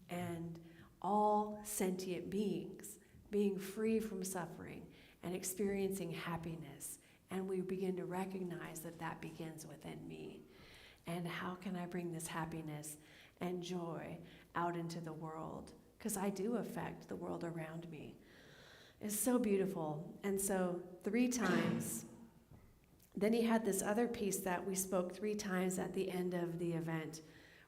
and all sentient beings being free from suffering and experiencing happiness. And we begin to recognize that that begins within me. And how can I bring this happiness and joy out into the world? Because I do affect the world around me. It's so beautiful. And so 3 times. Then he had this other piece that we spoke 3 times at the end of the event,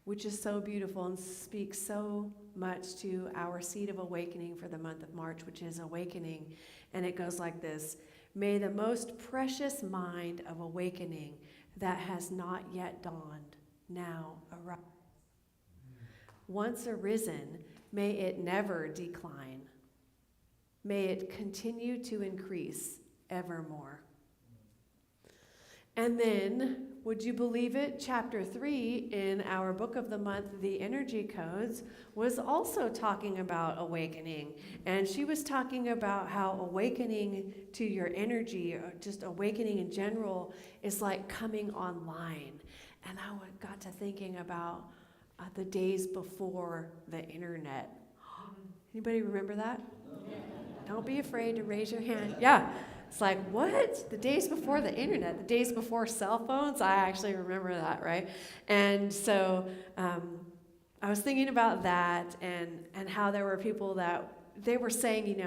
which is so beautiful and speaks so much to our seed of awakening for the month of March, which is awakening. And it goes like this: may the most precious mind of awakening that has not yet dawned now arise. Once arisen, may it never decline. May it continue to increase evermore. And then, would you believe it, chapter 3 in our book of the month, The Energy Codes, was also talking about awakening. And she was talking about how awakening to your energy, or just awakening in general, is like coming online. And I got to thinking about the days before the internet. Anybody remember that? Don't be afraid to raise your hand. Yeah. It's like, what? The days before the internet, the days before cell phones? I actually remember that, right? And so I was thinking about that and how there were people that they were saying,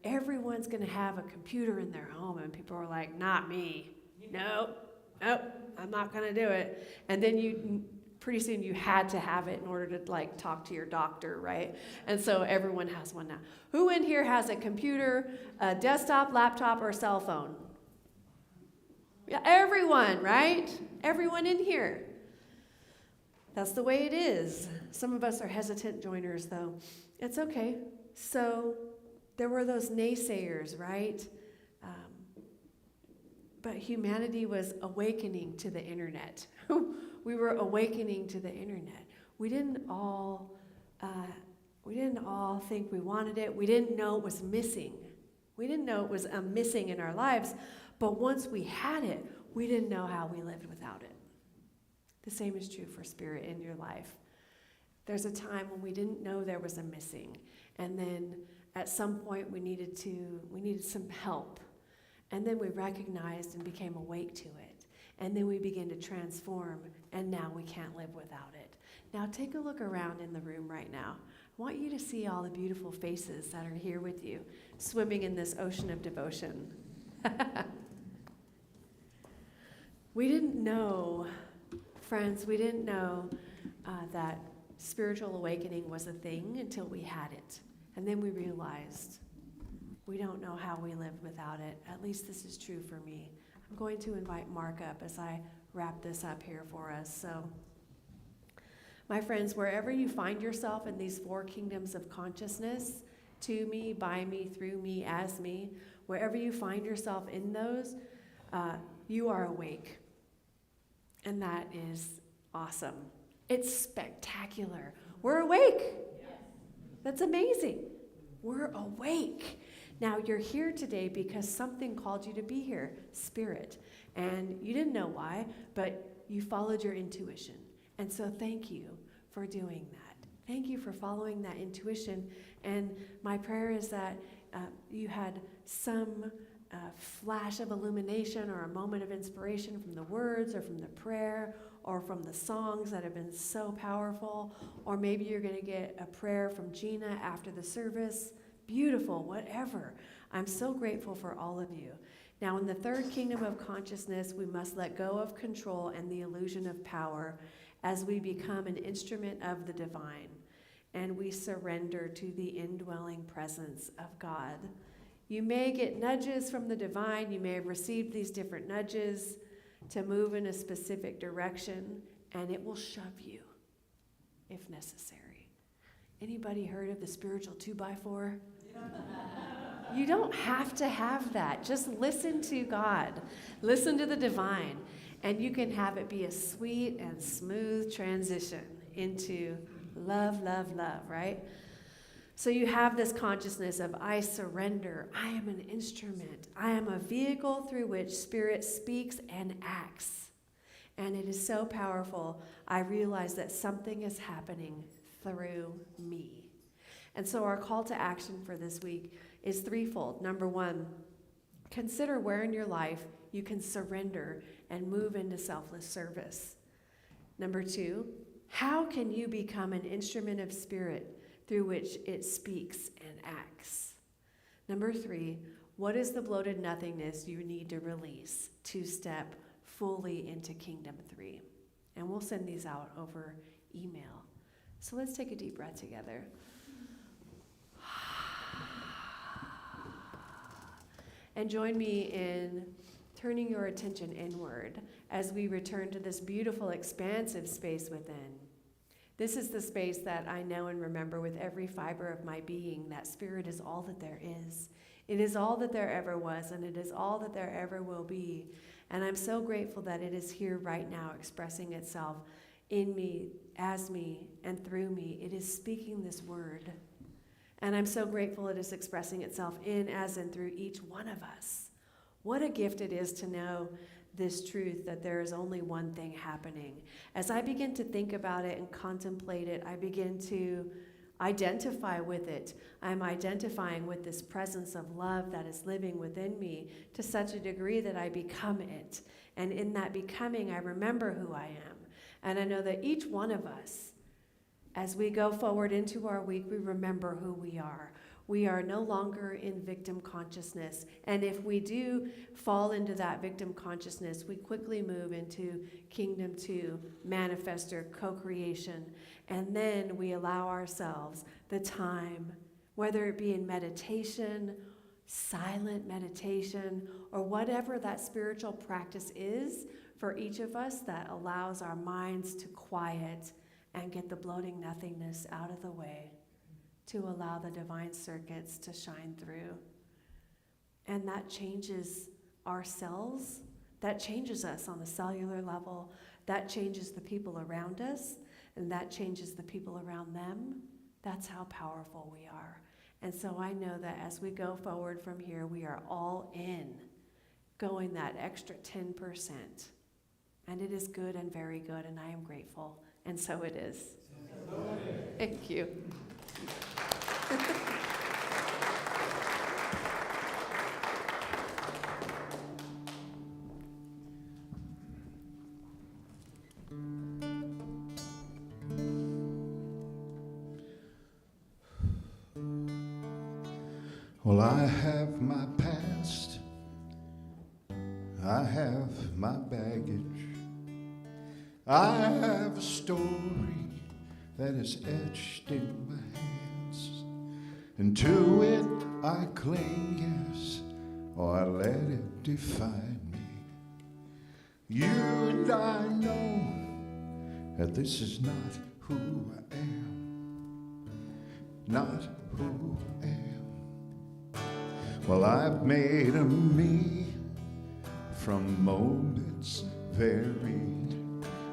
everyone's going to have a computer in their home. And people were like, not me. Nope, I'm not going to do it. And then pretty soon you had to have it in order to talk to your doctor, right? And so everyone has one now. Who in here has a computer, a desktop, laptop, or cell phone? Yeah, everyone, right? Everyone in here. That's the way it is. Some of us are hesitant joiners, though. It's okay. So there were those naysayers, right? But humanity was awakening to the internet. We were awakening to the internet. We didn't all think we wanted it. We didn't know it was missing. We didn't know it was missing in our lives. But once we had it, we didn't know how we lived without it. The same is true for spirit in your life. There's a time when we didn't know there was a missing. And then at some point we needed some help. And then we recognized and became awake to it. And then we began to transform, and now we can't live without it. Now take a look around in the room right now. I want you to see all the beautiful faces that are here with you, swimming in this ocean of devotion. We didn't know, friends, that spiritual awakening was a thing until we had it. And then we realized we don't know how we live without it. At least this is true for me. I'm going to invite Mark up as I wrap this up here for us. So, my friends, wherever you find yourself in these 4 kingdoms of consciousness, to me, by me, through me, as me, wherever you find yourself in those, you are awake. And that is awesome. It's spectacular. We're awake. That's amazing. We're awake. Now, you're here today because something called you to be here, spirit. And you didn't know why, but you followed your intuition. And so thank you for doing that. Thank you for following that intuition. And my prayer is that you had some flash of illumination or a moment of inspiration from the words or from the prayer or from the songs that have been so powerful. Or maybe you're going to get a prayer from Gina after the service. Beautiful, whatever. I'm so grateful for all of you. Now, in the 3rd kingdom of consciousness, we must let go of control and the illusion of power as we become an instrument of the divine, and we surrender to the indwelling presence of God. You may get nudges from the divine. You may have received these different nudges to move in a specific direction, and it will shove you if necessary. Anybody heard of the spiritual 2x4? You don't have to have that. Just listen to God. Listen to the divine. And you can have it be a sweet and smooth transition into love, love, love, right? So you have this consciousness of I surrender. I am an instrument. I am a vehicle through which spirit speaks and acts. And it is so powerful. I realize that something is happening through me. And so our call to action for this week is threefold. Number 1, consider where in your life you can surrender and move into selfless service. Number 2, how can you become an instrument of spirit through which it speaks and acts? Number 3, what is the bloated nothingness you need to release to step fully into Kingdom 3? And we'll send these out over email. So let's take a deep breath together. And join me in turning your attention inward as we return to this beautiful, expansive space within. This is the space that I know and remember with every fiber of my being, that spirit is all that there is. It is all that there ever was, and it is all that there ever will be. And I'm so grateful that it is here right now, expressing itself in me, as me, and through me. It is speaking this word. And I'm so grateful it is expressing itself in, as, and through each one of us. What a gift it is to know this truth, that there is only one thing happening. As I begin to think about it and contemplate it, I begin to identify with it. I'm identifying with this presence of love that is living within me to such a degree that I become it. And in that becoming, I remember who I am. And I know that each one of us, as we go forward into our week, we remember who we are. We are no longer in victim consciousness. And if we do fall into that victim consciousness, we quickly move into Kingdom 2, manifester, co-creation. And then we allow ourselves the time, whether it be in meditation, silent meditation, or whatever that spiritual practice is for each of us that allows our minds to quiet and get the bloating nothingness out of the way, to allow the divine circuits to shine through. And that changes our cells, that changes us on the cellular level, that changes the people around us, and that changes the people around them. That's how powerful we are. And so I know that as we go forward from here, we are all in, going that extra 10%. And it is good and very good, and I am grateful. And so it is. Thank you. Well, I have my past, I have my baggage, I have a story that is etched in my hands, and to it I cling, yes, or I let it define me. You and I know that this is not who I am, not who I am. Well, I've made a me from moments varied.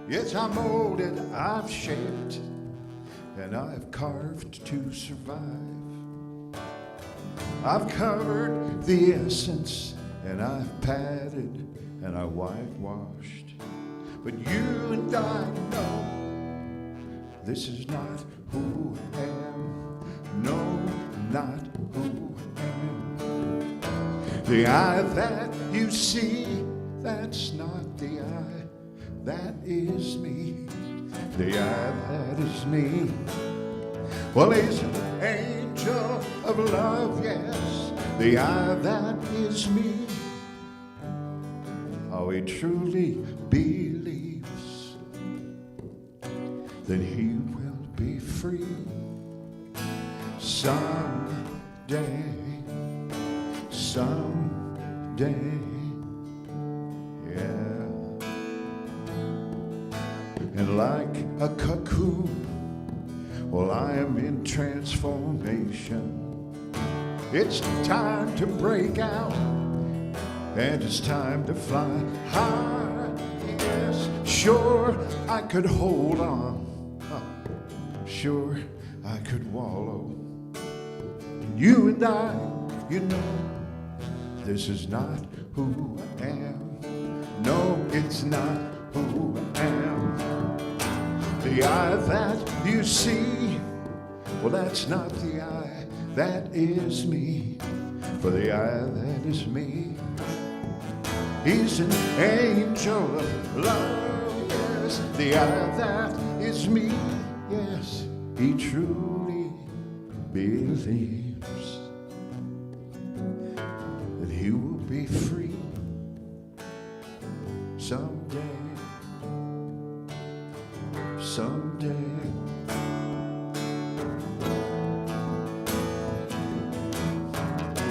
Yes, I'm molded, I've shaped, and I've carved to survive. I've covered the essence, and I've padded, and I whitewashed. But you and I know this is not who I am. No, not who I am. The eye that you see, that's not the eye that is me. The eye that is me, well, is an angel of love, yes. The eye that is me, how he truly believes that he will be free someday. Someday, yeah. And like a cocoon, well, I am in transformation. It's time to break out, and it's time to fly high. Yes, sure, I could hold on. Sure, I could wallow. You and I, you know, this is not who I am. No, it's not who I am. The eye that you see, well, that's not the eye that is me. For the eye that is me, he's an angel of love, yes. The eye that is me, yes, he truly believes that he will be free someday, someday.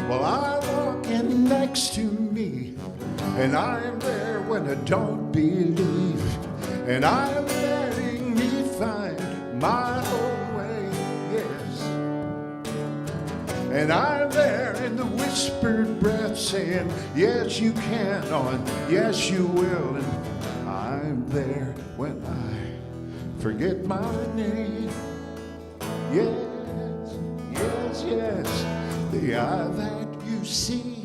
Well, I'm walking next to me, and I'm there when I don't believe, and I'm letting me find my own way, yes. And I'm there in the whispered breath saying, yes, you can, and yes, you will. And I'm there when I forget my name. Yes, yes, yes. The eye that you see,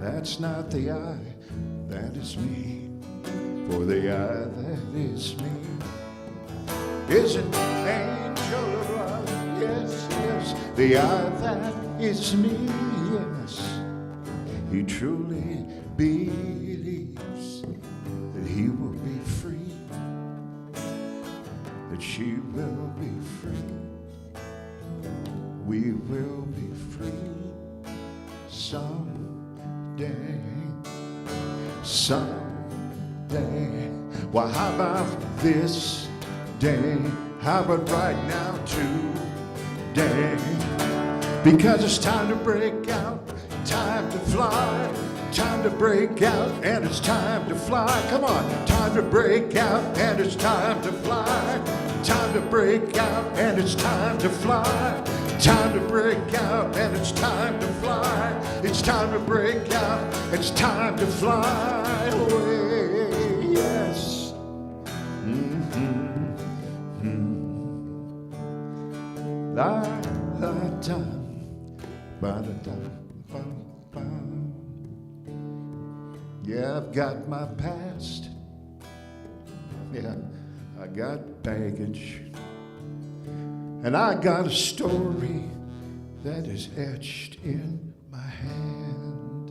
that's not the eye that is me. For the eye that is me is an angel of love. believes the I that is me, yes. He truly believes that he will be free, that she will be free. We will be free someday, someday. Well, how about this day? How about right now, today? Because it's time to break out, time to fly, time to break out, and it's time to fly. Come on, time to break out, and it's time to fly. Time to break out, and it's time to fly. Time to break out, and it's time to fly. It's time to break out, it's time to fly away. Yes. La la da, ba da da, ba ba. Yeah, I've got my past. Yeah, I got baggage. And I got a story that is etched in my hand.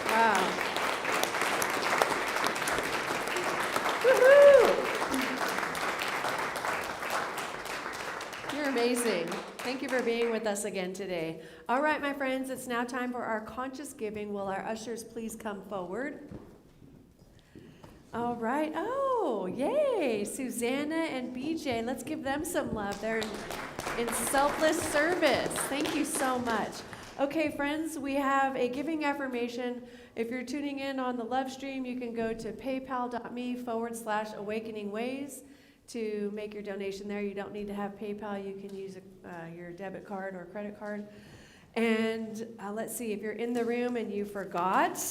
Wow. Woohoo! You're amazing. Thank you for being with us again today. All right, my friends, it's now time for our conscious giving. Will our ushers please come forward? All right. Oh, yay. Susanna and BJ. Let's give them some love. They're in selfless service. Thank you so much. Okay, friends, we have a giving affirmation. If you're tuning in on the live stream, you can go to paypal.me/awakeningways to make your donation there. You don't need to have PayPal. You can use your debit card or credit card. And let's see, if you're in the room and you forgot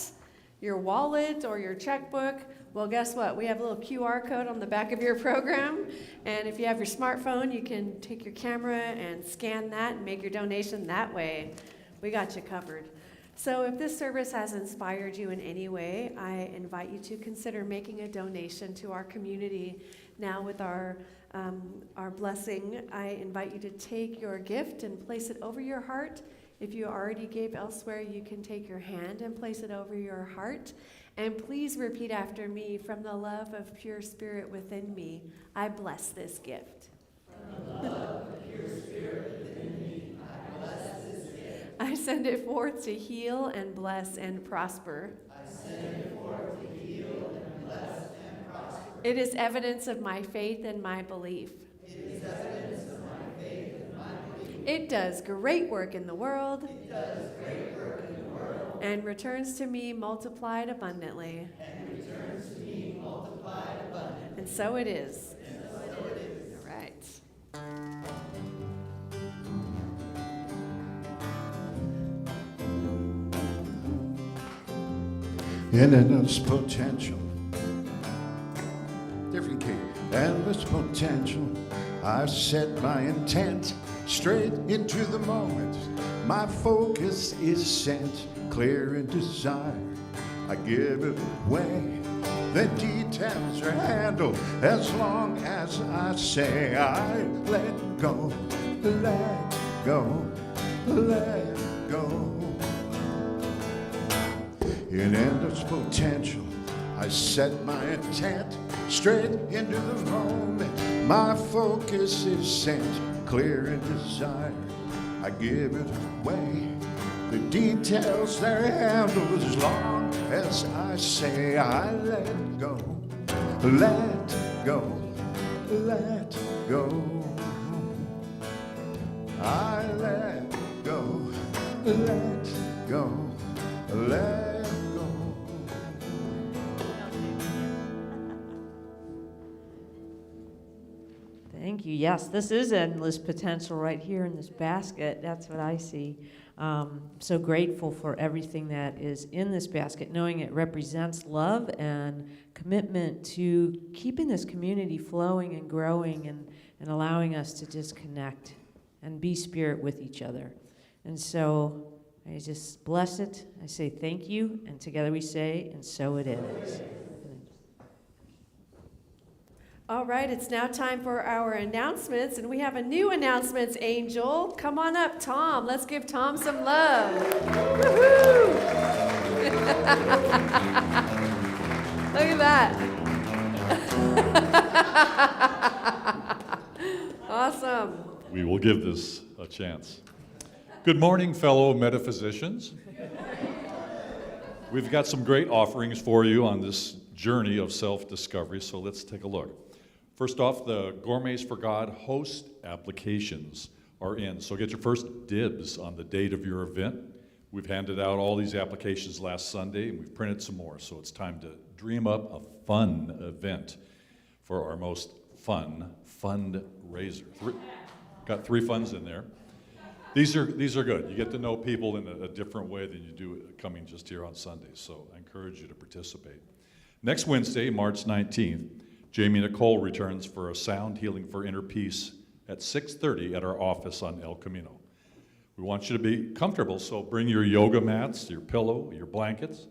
your wallet or your checkbook, well, guess what? We have a little QR code on the back of your program. And if you have your smartphone, you can take your camera and scan that and make your donation that way. We got you covered. So if this service has inspired you in any way, I invite you to consider making a donation to our community. Now with our blessing, I invite you to take your gift and place it over your heart. If you already gave elsewhere, you can take your hand and place it over your heart. And please repeat after me, from the love of pure spirit within me, I bless this gift. From the love of pure spirit within me, I bless this gift. I send it forth to heal and bless and prosper. I send it forth to heal and bless and prosper. It is evidence of my faith and my belief. It is evidence of my faith and my belief. It does great work in the world. It does great work in the world. And returns to me multiplied abundantly. And returns to me multiplied abundantly. And so it is. And so it is. All right. In endless potential, different key, endless potential, I set my intent straight into the moment. My focus is sent clear in desire. I give it away. The details are handled as long as I say I let go, let go, let go. In endless potential, I set my intent straight into the moment. My focus is sent clear in desire. I give it away. The details they're handled as long as I say I let go, let go, let go. I let go, let go, let go. Thank you. Yes, this is endless potential right here in this basket. That's what I see. So grateful for everything that is in this basket, knowing it represents love and commitment to keeping this community flowing and growing and allowing us to just connect and be spirit with each other. And so I just bless it. I say thank you, and together we say, and so it is. All right, it's now time for our announcements, and we have a new announcements angel. Come on up, Tom. Let's give Tom some love. Woohoo! Look at that. Awesome. We will give this a chance. Good morning, fellow metaphysicians. We've got some great offerings for you on this journey of self-discovery, so let's take a look. First off, the Gourmets for God host applications are in, so get your first dibs on the date of your event. We've handed out all these applications last Sunday, and we've printed some more, so it's time to dream up a fun event for our most fun fundraiser. Got 3 funds in there. These are good. You get to know people in a different way than you do coming just here on Sundays, so I encourage you to participate. Next Wednesday, March 19th, Jamie Nicole returns for a sound healing for inner peace at 6:30 at our office on El Camino. We want you to be comfortable, so bring your yoga mats, your pillow, your blankets.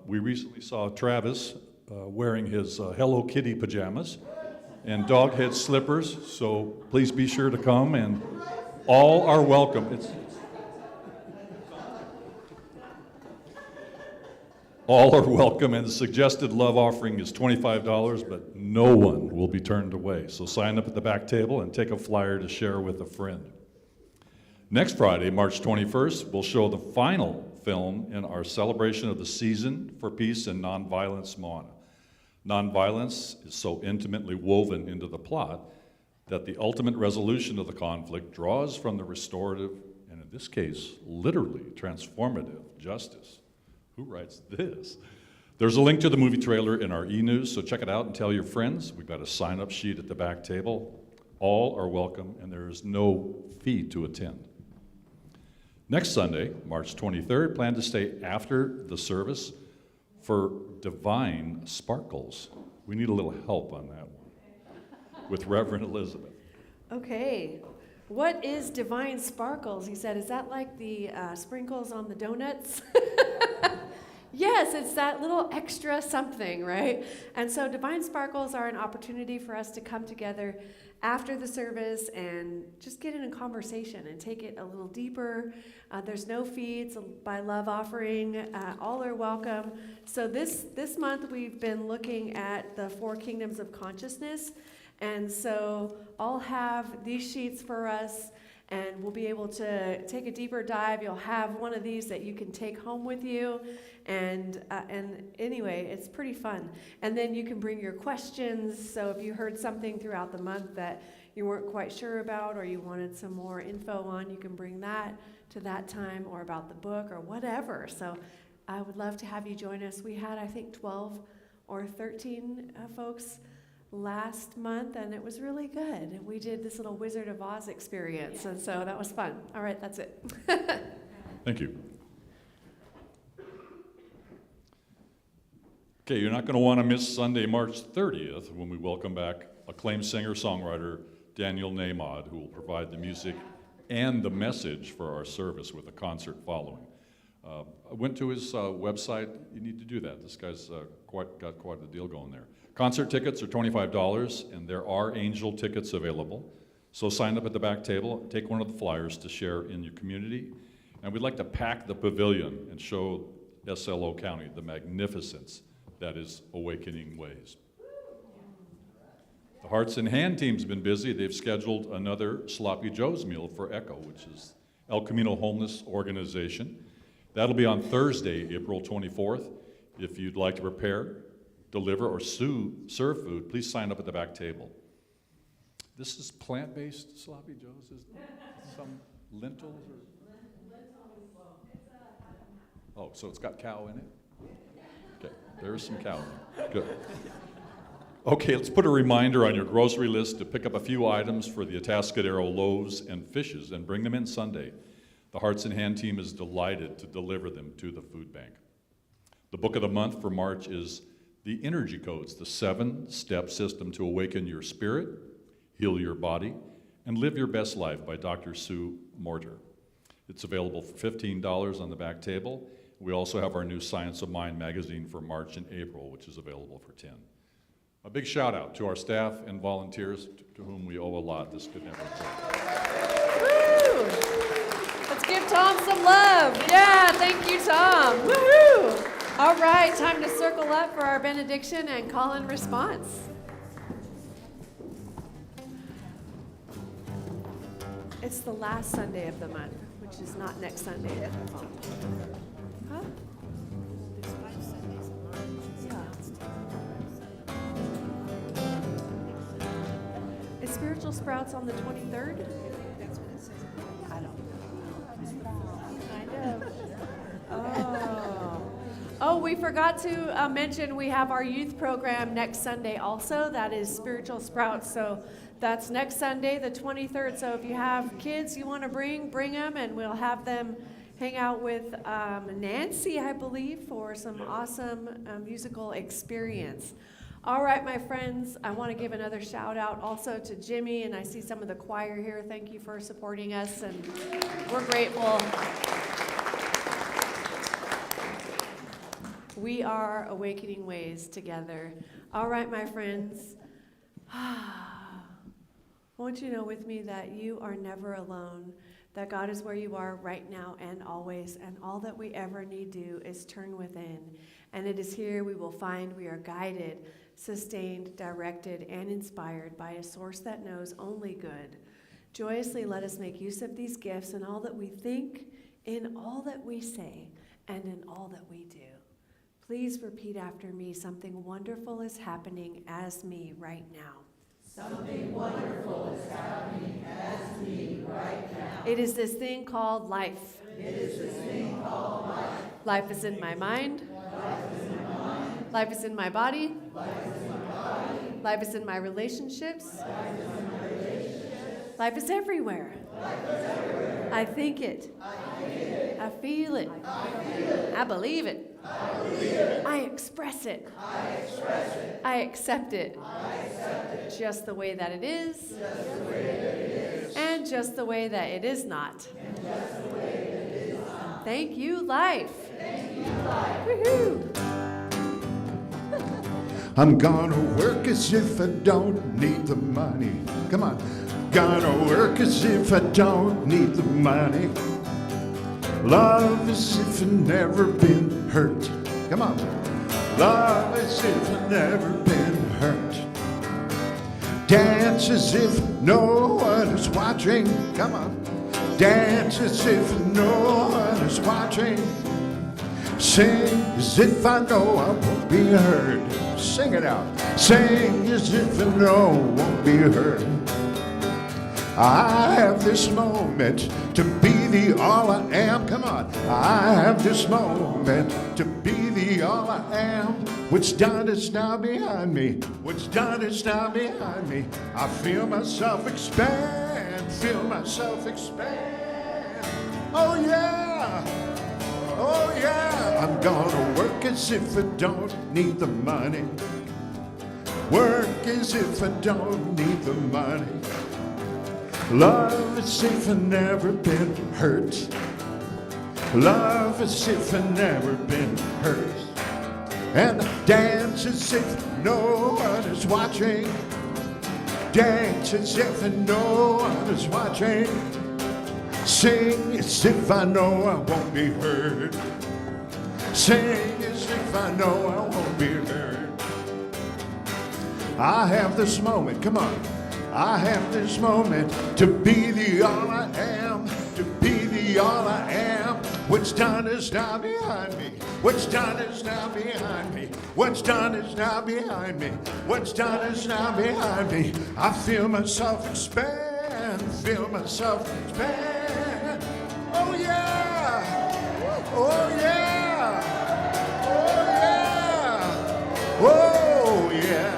We recently saw Travis wearing his Hello Kitty pajamas and dog head slippers, so please be sure to come, and all are welcome. All are welcome, and the suggested love offering is $25, but no one will be turned away. So sign up at the back table and take a flyer to share with a friend. Next Friday, March 21st, we'll show the final film in our celebration of the season for peace and nonviolence, Moana. Nonviolence is so intimately woven into the plot that the ultimate resolution of the conflict draws from the restorative, and in this case, literally transformative justice. Who writes this? There's a link to the movie trailer in our e-news, so check it out and tell your friends. We've got a sign-up sheet at the back table. All are welcome, and there is no fee to attend. Next Sunday, March 23rd, plan to stay after the service for Divine Sparkles. We need a little help on that one with Reverend Elizabeth. Okay. What is Divine Sparkles? He said, is that like the sprinkles on the donuts? Yes, it's that little extra something, right? And so Divine Sparkles are an opportunity for us to come together after the service and just get in a conversation and take it a little deeper. There's no fee. It's a by love offering. All are welcome. So this month we've been looking at the 4 kingdoms of consciousness. And so I'll have these sheets for us, and we'll be able to take a deeper dive. You'll have one of these that you can take home with you. And anyway, it's pretty fun. And then you can bring your questions. So if you heard something throughout the month that you weren't quite sure about or you wanted some more info on, you can bring that to that time, or about the book or whatever. So I would love to have you join us. We had, I think, 12 or 13 folks last month, and it was really good. We did this little Wizard of Oz experience, and so that was fun. All right, that's it. Thank you. Okay, you're not going to want to miss Sunday, March 30th, when we welcome back acclaimed singer-songwriter Daniel Nahmod, who will provide the music and the message for our service with a concert following. I went to his website. You need to do that. This guy's got quite a deal going there. Concert tickets are $25, and there are angel tickets available. So sign up at the back table, take one of the flyers to share in your community. And we'd like to pack the pavilion and show SLO County the magnificence that is Awakening Ways. The Hearts and Hand team's been busy. They've scheduled another Sloppy Joe's meal for ECHO, which is El Camino Homeless Organization. That'll be on Thursday, April 24th. If you'd like to prepare, deliver, or serve food, please sign up at the back table. This is plant-based Sloppy Joe's? Is some lentils? Oh, so it's got cow in it? Okay, there's some cow in there. Good. Okay, let's put a reminder on your grocery list to pick up a few items for the Atascadero loaves and fishes and bring them in Sunday. The Hearts and Hand team is delighted to deliver them to the food bank. The book of the month for March is The Energy Codes, the 7-step system to awaken your spirit, heal your body, and live your best life by Dr. Sue Morter. It's available for $15 on the back table. We also have our new Science of Mind magazine for March and April, which is available for $10. A big shout out to our staff and volunteers to whom we owe a lot. This could never have Woo! Let's give Tom some love. Yeah, thank you, Tom. Woohoo! All right, time to circle up for our benediction and call and response. It's the last Sunday of the month, which is not next Sunday. Huh? There's 5 Sundays in March. Yeah. Is Spiritual Sprouts on the 23rd? That's what it says. I don't know. Kind of. Oh. Oh, we forgot to mention we have our youth program next Sunday also. That is Spiritual Sprouts. So that's next Sunday, the 23rd. So if you have kids you want to bring them, and we'll have them hang out with Nancy, I believe, for some awesome musical experience. All right, my friends, I want to give another shout out also to Jimmy, and I see some of the choir here. Thank you for supporting us, and we're grateful. We are awakening ways together. All right, my friends. I want you to know with me that you are never alone, that God is where you are right now and always, and all that we ever need do is turn within. And it is here we will find we are guided, sustained, directed, and inspired by a source that knows only good. Joyously let us make use of these gifts in all that we think, in all that we say, and in all that we do. Please repeat after me. Something wonderful is happening as me right now. Something wonderful is happening as me right now. It is this thing called life. It is this thing called life. Life is in my mind. Life is in my mind. Life is in my body. Life is in my body. Life is in my relationships. Life is in my relationships. Life is everywhere. Life is everywhere. I think it. I think it. I feel it. I feel it. I believe it. I believe it. I express it. I express it. I accept it. I accept it. Just the way that it is. Just the way that it is. And just the way that it is not. And just the way that it is not. Thank you, life. Thank you, life. Woohoo! I'm gonna work as if I don't need the money. Come on. Gonna work as if I don't need the money. Love as if I've never been hurt. Come on. Love as if I've never been hurt. Dance as if no one is watching. Come on. Dance as if no one is watching. Sing as if I know I won't be heard. Sing it out. Sing as if I know I won't be heard. I have this moment to be the all I am. Come on. I have this moment to be the all I am. What's done is now behind me. What's done is now behind me. I feel myself expand. Feel myself expand. Oh yeah. Oh yeah. I'm gonna work as if I don't need the money. Work as if I don't need the money. Love as if I've never been hurt. Love as if I've never been hurt. And dance as if no one is watching. Dance as if no one is watching. Sing as if I know I won't be heard. Sing as if I know I won't be heard. I have this moment, come on. I have this moment to be the all I am, to be the all I am. What's done is now behind me. What's done is now behind me. What's done is now behind me. What's done is now behind me. I feel myself expand, feel myself expand. Oh yeah, oh yeah, oh yeah, oh yeah.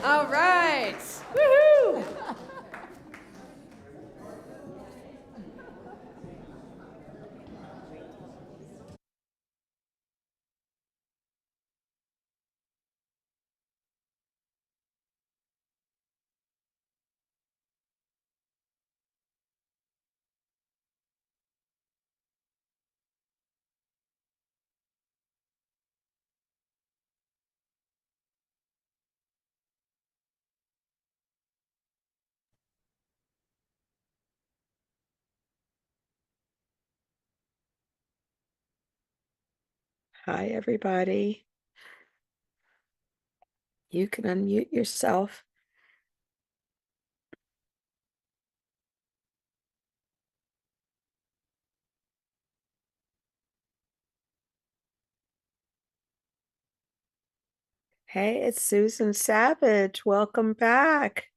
All right. Woohoo! Hi, everybody. You can unmute yourself. Hey, it's Susan Savage. Welcome back.